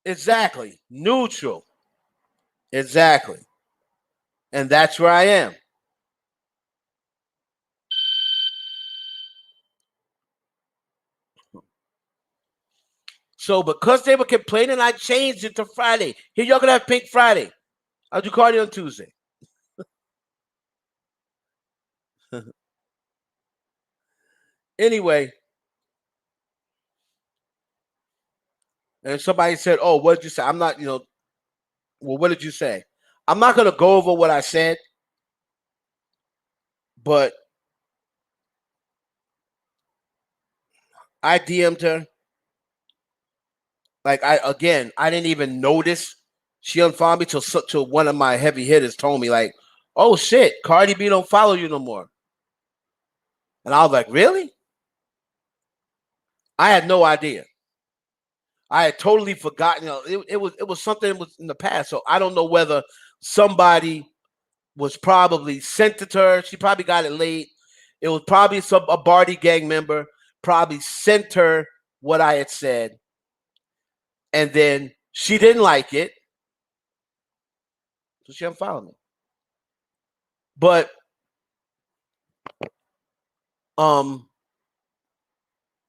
Exactly. Neutral. Exactly. And that's where I am. So because they were complaining, I changed it to Friday. Here, y'all gonna have Pink Friday. I'll do Cardi on Tuesday. Anyway, and somebody said, "Oh, what did you say?" I'm not, well, what did you say? I'm not gonna go over what I said, but I DM'd her. Like I didn't even notice she unfollowed me till one of my heavy hitters told me like, "Oh shit, Cardi B don't follow you no more." And I was like, "Really?" I had no idea. I had totally forgotten. It was something that was in the past. So I don't know whether somebody was probably sent it to her. She probably got it late. It was probably a Barty gang member probably sent her what I had said, and then she didn't like it, so she unfollowed me. But um,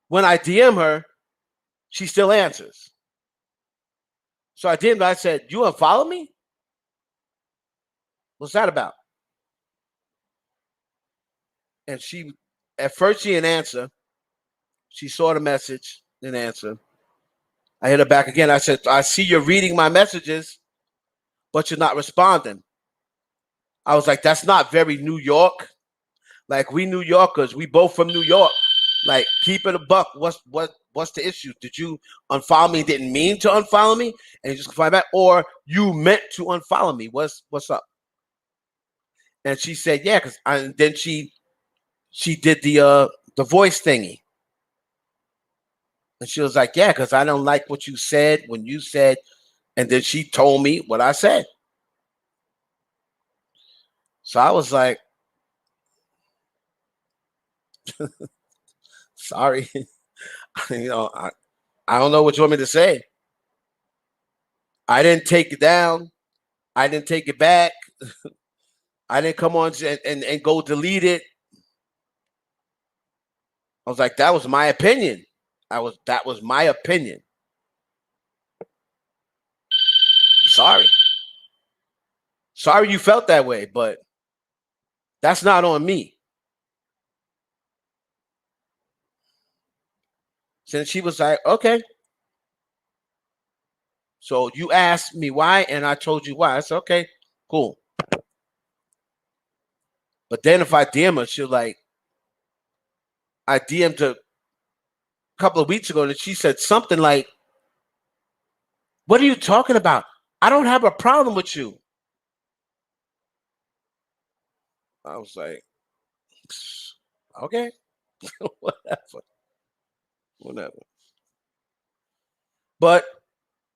when I DM her, she still answers. So I DM'd her. I said, "You unfollow me? What's that about?" And at first, she didn't answer. She saw the message, didn't answer. I hit her back again. I said, "I see you're reading my messages, but you're not responding." I was like, "That's not very New York. Like, we New Yorkers, we both from New York. Like, keep it a buck. What's the issue? Did you unfollow me? Didn't mean to unfollow me, and you just find back, or you meant to unfollow me? What's up?" And she said, "Yeah," and then she did the voice thingy, and she was like, "Yeah, because I don't like what you said when you said," and then she told me what I said. So I was like, "Sorry, you know, I don't know what you want me to say. I didn't take it down. I didn't take it back. I didn't come on and go delete it." I was like, "That was my opinion. That was my opinion. Sorry. Sorry you felt that way, but that's not on me." Since she was like, "Okay." So you asked me why, and I told you why. I said, "Okay, cool." But then if I DM her, she'll like, I DM'd her a couple of weeks ago, and she said something like, "What are you talking about? I don't have a problem with you." I was like, "Okay, whatever, whatever." But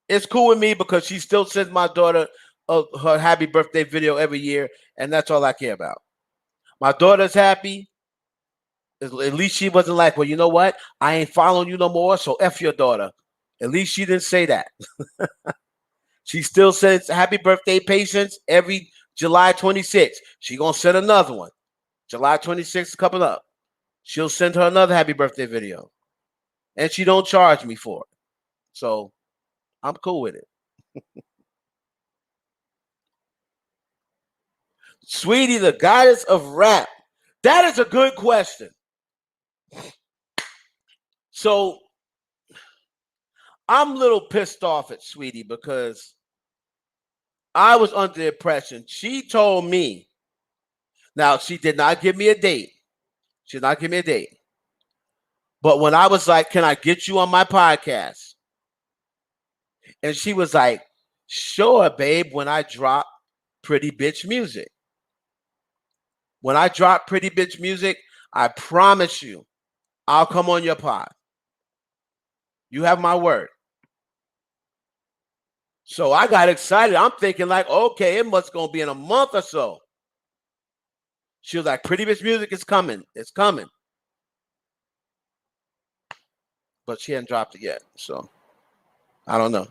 it's cool with me because she still sends my daughter her happy birthday video every year, and that's all I care about. My daughter's happy. At least she wasn't like, "Well, you know what? I ain't following you no more, so F your daughter." At least she didn't say that. She still sends happy birthday patience every July 26th. She gonna send another one. July 26th coming up. She'll send her another happy birthday video. And she don't charge me for it. So I'm cool with it. Sweetie, the goddess of rap. That is a good question. So I'm a little pissed off at Sweetie because I was under the impression she told me. Now, she did not give me a date. She did not give me a date. But when I was like, "Can I get you on my podcast?" And she was like, "Sure, babe, when I drop pretty bitch music." When I drop Pretty Bitch Music, I promise you, I'll come on your pod. You have my word. So I got excited. I'm thinking like, okay, it must gonna be in a month or so. She was like, Pretty Bitch Music is coming. It's coming. But she hadn't dropped it yet. So I don't know.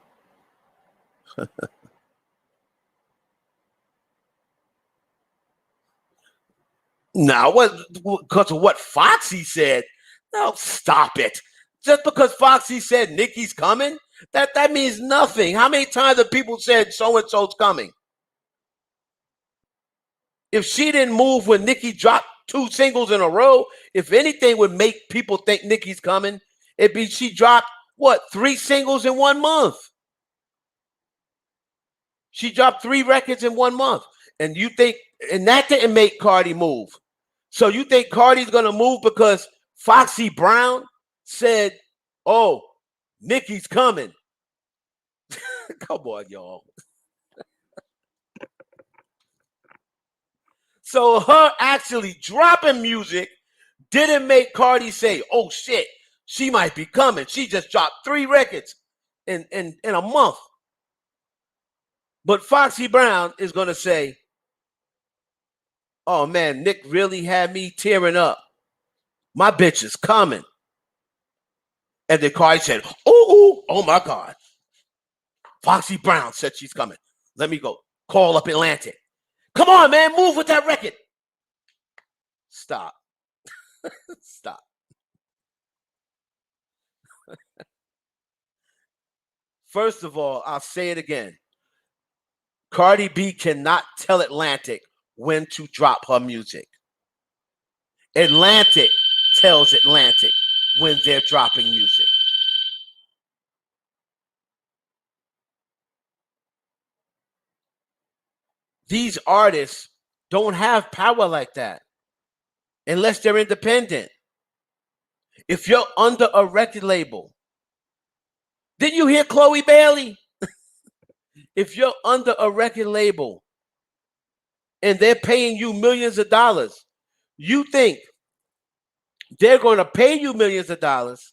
Now, what? Because of what Foxy said? No, stop it. Just because Foxy said Nicki's coming, that means nothing. How many times have people said so and so's coming? If she didn't move when Nicki dropped 2 singles in a row, if anything would make people think Nicki's coming, it'd be she dropped what 3 singles in 1 month. She dropped 3 records in 1 month, and you think, and that didn't make Cardi move. So you think Cardi's gonna move because Foxy Brown said, "Oh, Nicki's coming"? Come on, y'all. So her actually dropping music didn't make Cardi say, "Oh shit, she might be coming." She just dropped 3 records in a month. But Foxy Brown is gonna say, "Oh man, Nick really had me tearing up. My bitch is coming." And then Cardi said, oh my God. Foxy Brown said she's coming. Let me go call up Atlantic. Come on, man, move with that record. Stop. Stop. First of all, I'll say it again. Cardi B cannot tell Atlantic when to drop her music. Atlantic tells Atlantic when they're dropping music. These artists don't have power like that unless they're independent. If you're under a record label, did you hear Chloe Bailey? If you're under a record label and they're paying you millions of dollars, you think they're going to pay you millions of dollars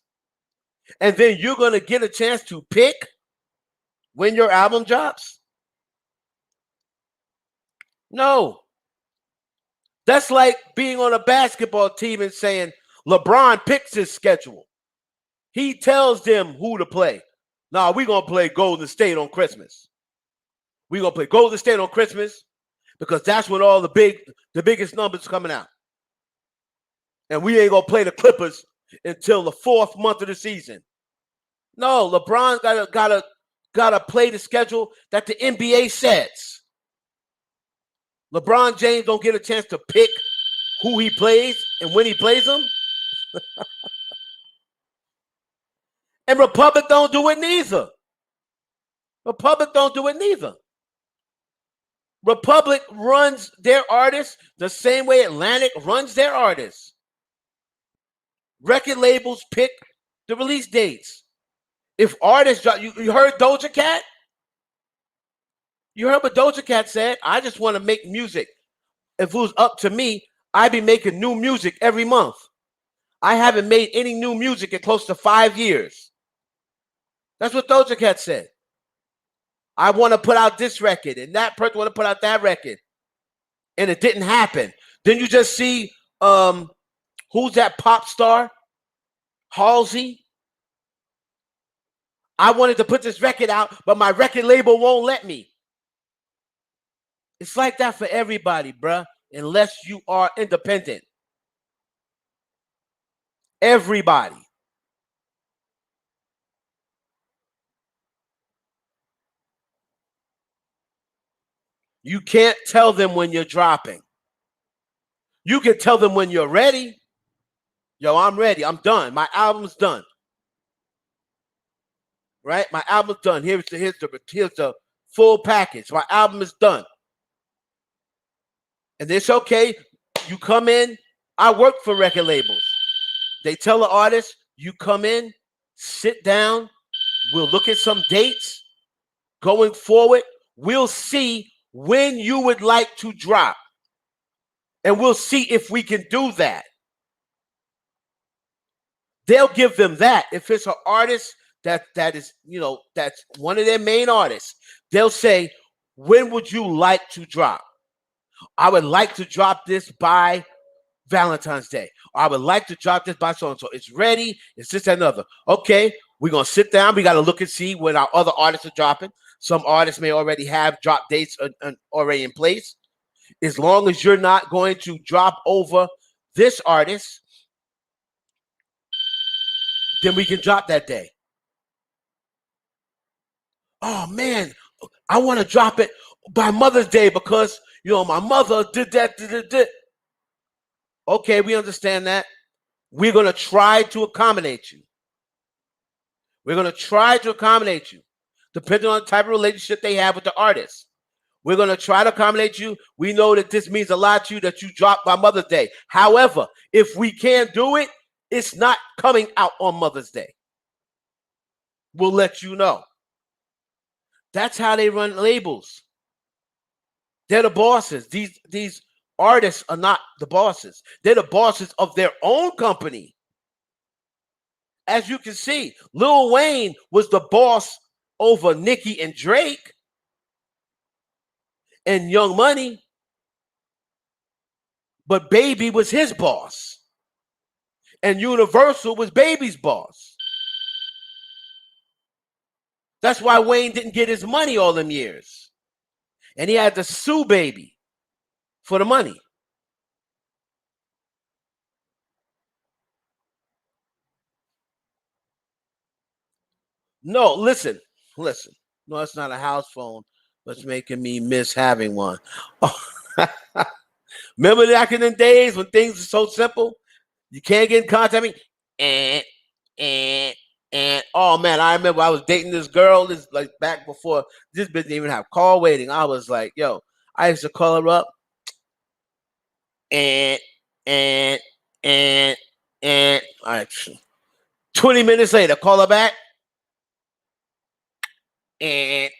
and then you're going to get a chance to pick when your album drops? No. That's like being on a basketball team and saying LeBron picks his schedule. He tells them who to play. Nah, we're going to play Golden State on Christmas. We're going to play Golden State on Christmas because that's when all the biggest numbers coming out. And we ain't going to play the Clippers until the 4th month of the season. No, LeBron gotta play the schedule that the NBA sets. LeBron James don't get a chance to pick who he plays and when he plays them. And Republic don't do it neither. Republic don't do it neither. Republic runs their artists the same way Atlantic runs their artists. Record labels pick the release dates. If artists drop, you heard Doja Cat? You heard what Doja Cat said? I just want to make music. If it was up to me, I'd be making new music every month. I haven't made any new music in close to 5 years. That's what Doja Cat said. I want to put out this record, and that person want to put out that record. And it didn't happen. Then you just see, who's that pop star? Halsey. I wanted to put this record out, but my record label won't let me. It's like that for everybody, bruh, unless you are independent. Everybody. You can't tell them when you're dropping. You can tell them when you're ready. Yo, I'm ready. I'm done. My album's done. Right? My album's done. Here's the full package. My album is done. And it's okay. You come in. I work for record labels. They tell the artist, you come in, sit down. We'll look at some dates going forward. We'll see when you would like to drop. And we'll see if we can do that. They'll give them that. If it's an artist that is, that's one of their main artists, they'll say, when would you like to drop? I would like to drop this by Valentine's Day. Or I would like to drop this by so-and-so. It's ready. It's this and another. Okay, we're going to sit down. We got to look and see when our other artists are dropping. Some artists may already have drop dates already in place. As long as you're not going to drop over this artist, then we can drop that day. Oh, man, I want to drop it by Mother's Day because, my mother did that. Okay, we understand that. We're going to try to accommodate you. We're going to try to accommodate you, depending on the type of relationship they have with the artist. We're going to try to accommodate you. We know that this means a lot to you that you drop by Mother's Day. However, if we can't do it, it's not coming out on Mother's Day. We'll let you know. That's how they run labels. They're the bosses. These artists are not the bosses. They're the bosses of their own company. As you can see, Lil Wayne was the boss over Nicki and Drake and Young Money, but Baby was his boss. And Universal was Baby's boss. That's why Wayne didn't get his money all them years. And he had to sue Baby for the money. No, listen. No, it's not a house phone. What's making me miss having one? Oh. Remember back in the days when things were so simple? You can't get in contact with me. And oh man, I remember I was dating this girl. This like back before this bitch didn't even have call waiting. I was like, yo, I used to call her up. And all right. 20 minutes later, call her back. And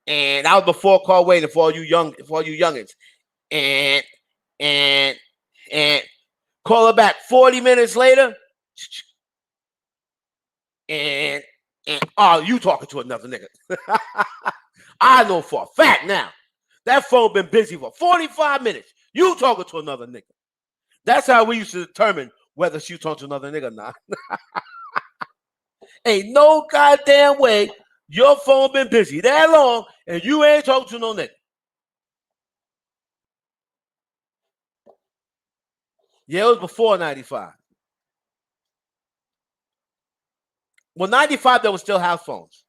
that was before call waiting for all you youngins. And call her back 40 minutes later. And oh, you talking to another nigga. I know for a fact now. That phone been busy for 45 minutes. You talking to another nigga. That's how we used to determine whether she talking to another nigga or not. Ain't no goddamn way your phone been busy that long and you ain't talking to no nigga. Yeah, it was before 95. Well, 95, there was still house phones.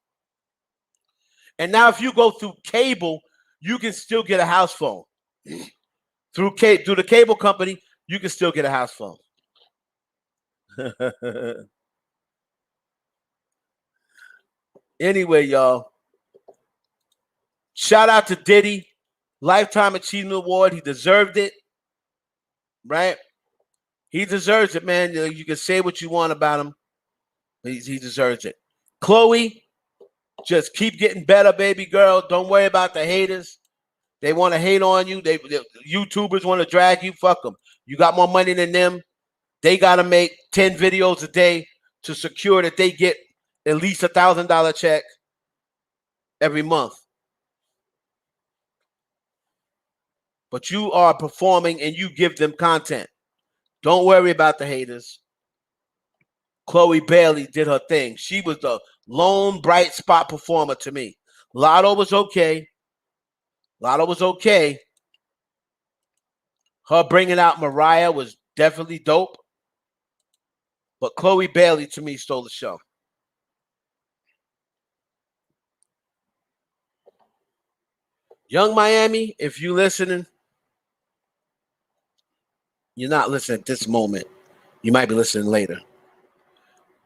And now if you go through cable, you can still get a house phone. Through the cable company, you can still get a house phone. Anyway, y'all. Shout out to Diddy. Lifetime Achievement Award. He deserved it. Right? He deserves it, man. You can say what you want about him. He deserves it. Chloe, just keep getting better, baby girl. Don't worry about the haters. They want to hate on you. They YouTubers want to drag you. Fuck them. You got more money than them. They got to make 10 videos a day to secure that they get at least $1,000 check every month. But you are performing and you give them content. Don't worry about the haters. Chloe Bailey did her thing. She was the lone bright spot performer to me. Lotto was okay. Her bringing out Mariah was definitely dope. But Chloe Bailey, to me, stole the show. Young Miami, if you listening, you're not listening at this moment. You might be listening later.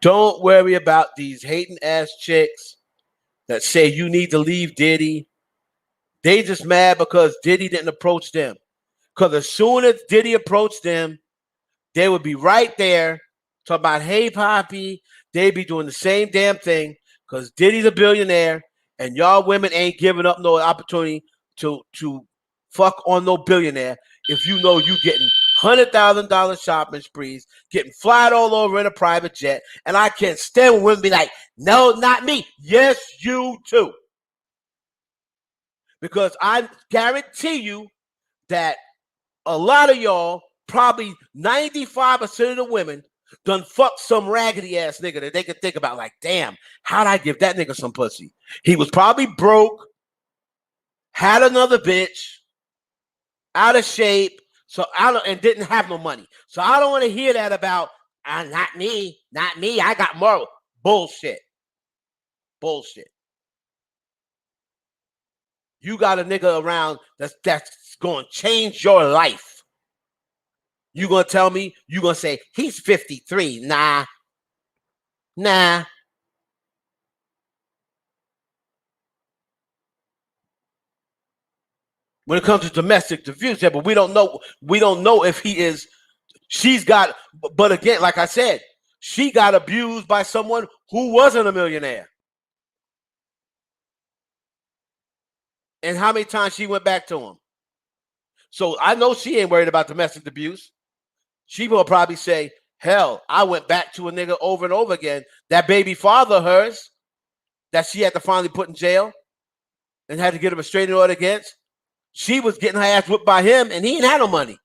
Don't worry about these hating ass chicks that say you need to leave Diddy. They just mad because Diddy didn't approach them. Because as soon as Diddy approached them, they would be right there talking about, hey, Poppy. They'd be doing the same damn thing because Diddy's a billionaire and y'all women ain't giving up no opportunity to fuck on no billionaire if you know you getting $100,000 shopping sprees, getting flied all over in a private jet, and I can't stand when women be like, no, not me. Yes, you too. Because I guarantee you that a lot of y'all, probably 95% of the women, done fucked some raggedy ass nigga that they could think about, like, damn, how'd I give that nigga some pussy? He was probably broke, had another bitch, out of shape, so I don't, and didn't have no money. So I don't want to hear that about not me, not me. I got more bullshit. Bullshit. You got a nigga around that's gonna change your life. You gonna tell me, you gonna say he's 53. Nah. When it comes to domestic abuse, yeah, but we don't know if he is. She's got, but again, like I said, she got abused by someone who wasn't a millionaire. And how many times she went back to him? So I know she ain't worried about domestic abuse. She will probably say, hell, I went back to a nigga over and over again. That baby father of hers that she had to finally put in jail and had to get a restraining order against, she was getting her ass whipped by him and he ain't had no money.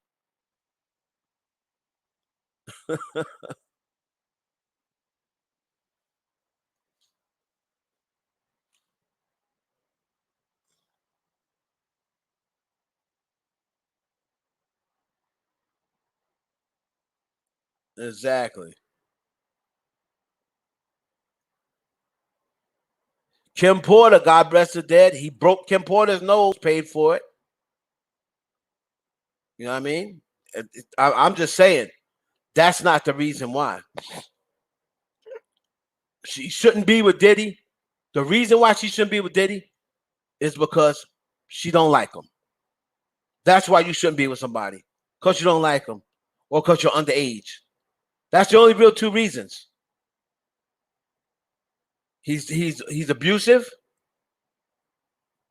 Exactly. Kim Porter, God bless her dead. He broke Kim Porter's nose, paid for it. You know what I mean? I'm just saying, that's not the reason why. She shouldn't be with Diddy. The reason why she shouldn't be with Diddy is because she don't like him. That's why you shouldn't be with somebody. Because you don't like him. Or because you're underage. That's the only real two reasons. He's abusive.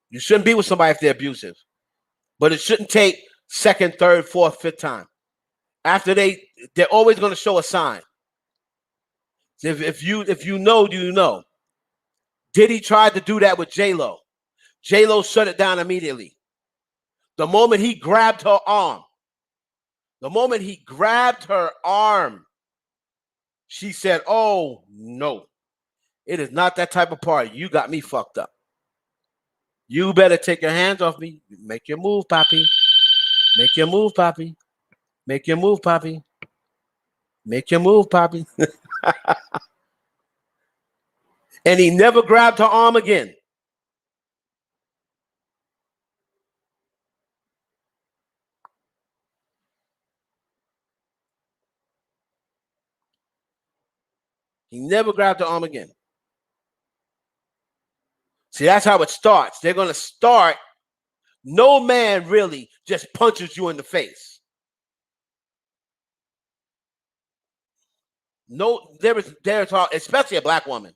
You shouldn't be with somebody if they're abusive. But it shouldn't take second, third, fourth, fifth time. After they're always going to show a sign. If you know, you know. Diddy tried to do that with J-Lo. J-Lo shut it down immediately. The moment he grabbed her arm, she said, oh, no. It is not that type of party. You got me fucked up. You better take your hands off me. Make your move, Poppy. Make your move, Poppy. Make your move, Poppy. Make your move, Poppy. And he never grabbed her arm again. He never grabbed her arm again. See, that's how it starts. They're going to start. No man really just punches you in the face. No, there's especially a black woman,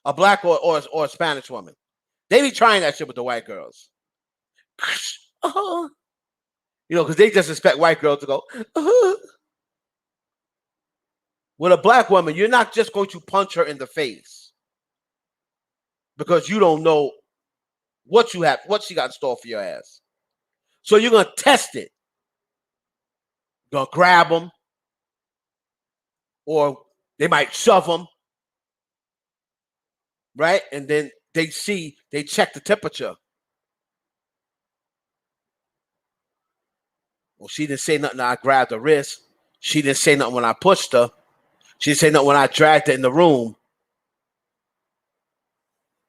a black or a Spanish woman. They be trying that shit with the white girls. You know, because they just expect white girls to go. With a black woman, you're not just going to punch her in the face because you don't know what she got in store for your ass. So you're going to test it. You're going to grab them, or they might shove them, right? And then they check the temperature. Well, she didn't say nothing. I grabbed her wrist. She didn't say nothing when I pushed her. She didn't say nothing when I dragged her in the room.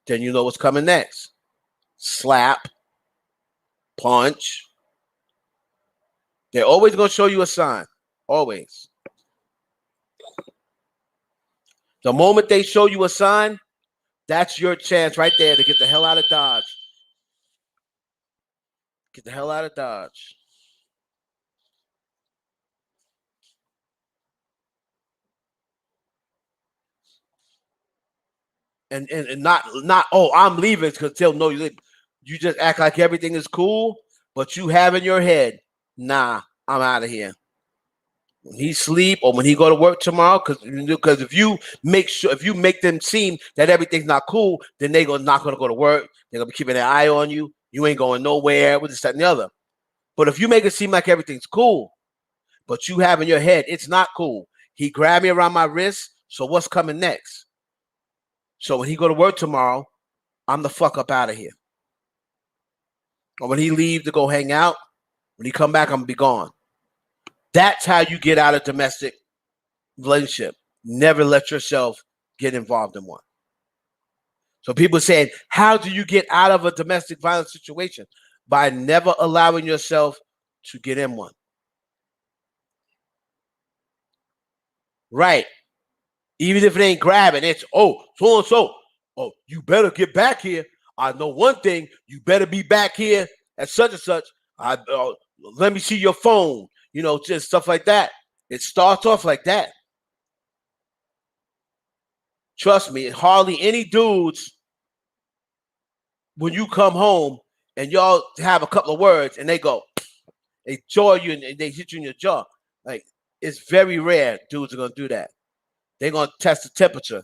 Then you know what's coming next. Slap, punch. They're always going to show you a sign. Always. The moment they show you a sign, that's your chance right there to get the hell out of Dodge. Get the hell out of Dodge. And not oh, I'm leaving because they'll know you leave. You just act like everything is cool, but you have in your head, nah, I'm out of here. When he sleep or when he go to work tomorrow, because if you make them seem that everything's not cool, then they not gonna go to work. They're gonna be keeping their eye on you. You ain't going nowhere with this, that, and the other. But if you make it seem like everything's cool, but you have in your head it's not cool. He grabbed me around my wrist. So what's coming next? So when he go to work tomorrow, I'm the fuck up out of here. Or when he leave to go hang out, when he come back, I'm gonna be gone. That's how you get out of domestic relationship. Never let yourself get involved in one. So people saying, how do you get out of a domestic violence situation? By never allowing yourself to get in one. Right. Even if it ain't grabbing, it's, oh, so and so. Oh, you better get back here. I know one thing, you better be back here at such and such. Let me see your phone. Just stuff like that. It starts off like that. Trust me, hardly any dudes, when you come home and y'all have a couple of words and they jaw you and they hit you in your jaw. Like, it's very rare dudes are going to do that. They're going to test the temperature.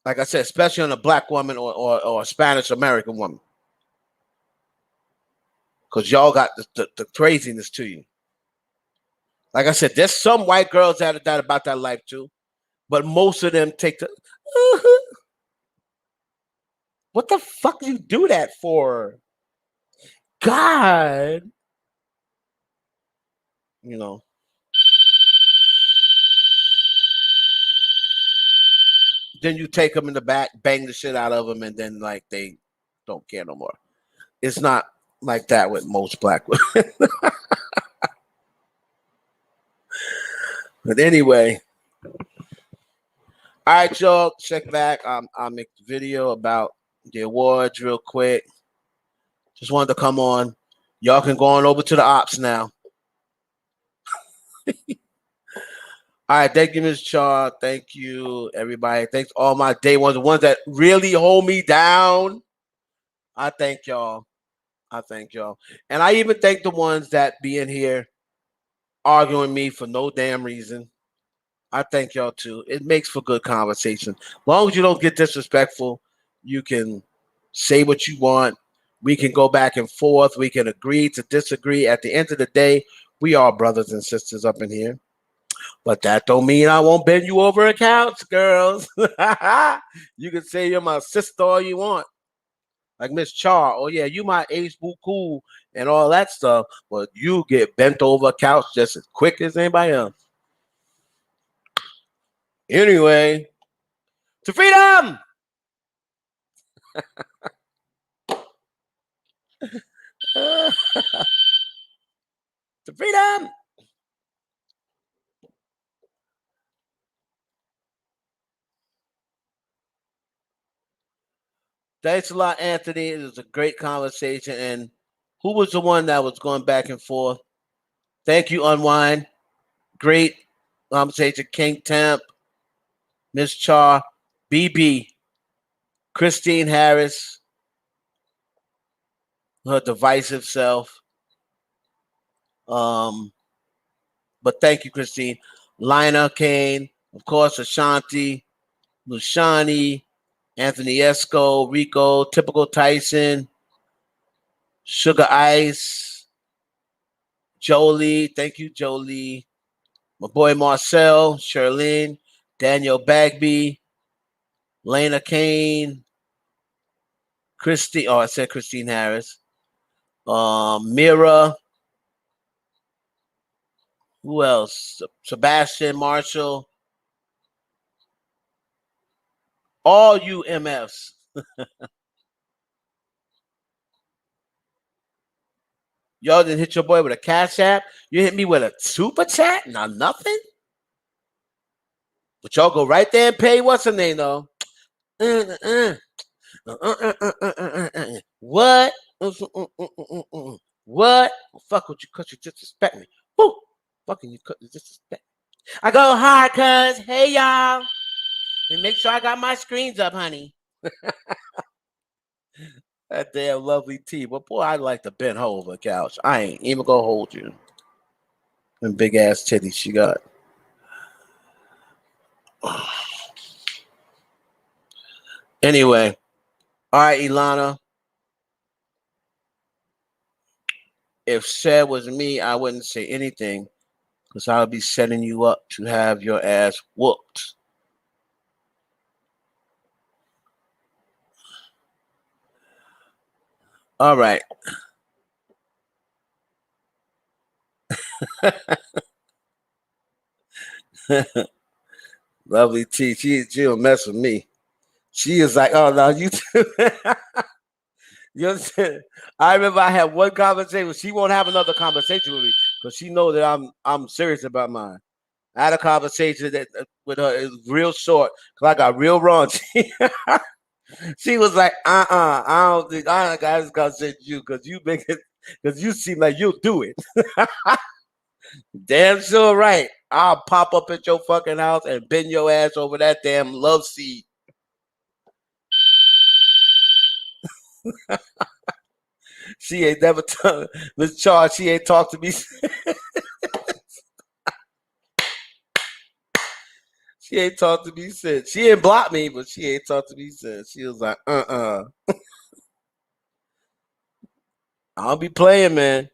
Like I said, especially on a black woman or a Spanish American woman. Because y'all got the craziness to you. Like I said, there's some white girls that about that life too. But most of them take the... What the fuck do you do that for? God. Then you take them in the back, bang the shit out of them, and then like they don't care no more. It's not like that with most black women. But anyway, all right, y'all, check back. I'll make the video about the awards real quick. Just wanted to come on. Y'all can go on over to the ops now. All right, thank you, Ms. Char. Thank you, everybody. Thanks all my day ones, the ones that really hold me down. I thank y'all. And I even thank the ones that be in here arguing with me for no damn reason. I thank y'all too. It makes for good conversation. As long as you don't get disrespectful, you can say what you want. We can go back and forth. We can agree to disagree. At the end of the day, we are brothers and sisters up in here. But that don't mean I won't bend you over a couch, girls. You can say you're my sister all you want. Like Miss Char. Oh, yeah, you my ace boo cool and all that stuff. But you get bent over a couch just as quick as anybody else. Anyway, to freedom! To freedom! Thanks a lot, Anthony. It was a great conversation. And who was the one that was going back and forth? Thank you, Unwind. Great conversation. King Temp, Miss Char, BB, Christine Harris, her divisive self. But thank you, Christine. Lina Kane, of course, Ashanti, Lushani, Anthony Esco, Rico, Typical Tyson, Sugar Ice, Jolie. Thank you, Jolie. My boy Marcel, Charlene, Daniel Bagby, Lena Kane, Christine. Oh, I said Christine Harris. Mira. Who else? Sebastian Marshall. All you MFs. Y'all didn't hit your boy with a cash app. You hit me with a super chat? Now nothing? But y'all go right there and pay what's her name though. What? What? Fuck with you cause you disrespect me. Woo! Fucking you cause you disrespect me. I go hard cuz. Hey y'all. And make sure I got my screens up, honey. That damn lovely tea. But boy, I'd like to bend over the couch. I ain't even gonna hold you. And big ass titties she got. Anyway, all right, Ilana. If said was me, I wouldn't say anything because I would be setting you up to have your ass whooped. All right. Lovely T. She don't mess with me. She is like, oh no, you too. You understand? I remember I had one conversation. She won't have another conversation with me because she knows that I'm serious about mine. I had a conversation that with her. It was real short because I got real raunchy. She was like, I don't think I just gotta say to you because you make it because you seem like you'll do it. Damn sure right. I'll pop up at your fucking house and bend your ass over that damn love seat. She ain't never Miss Charles, she ain't talked to me. She ain't talked to me since. She ain't blocked me, but she ain't talked to me since. She was like, I'll be playing, man.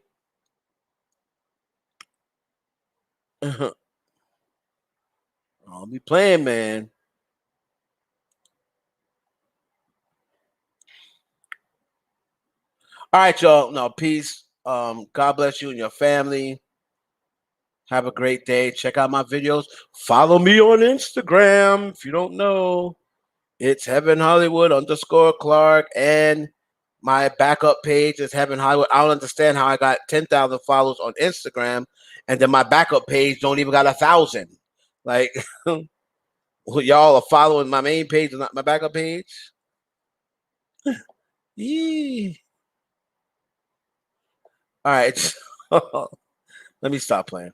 I'll be playing, man. All right, y'all. No, peace. God bless you and your family. Have a great day. Check out my videos. Follow me on Instagram. If you don't know, it's Heaven Hollywood _ Clark. And my backup page is Heaven Hollywood. I don't understand how I got 10,000 followers on Instagram. And then my backup page don't even got 1,000. Like, y'all are following my main page and not my backup page. Yee. All right. Let me stop playing.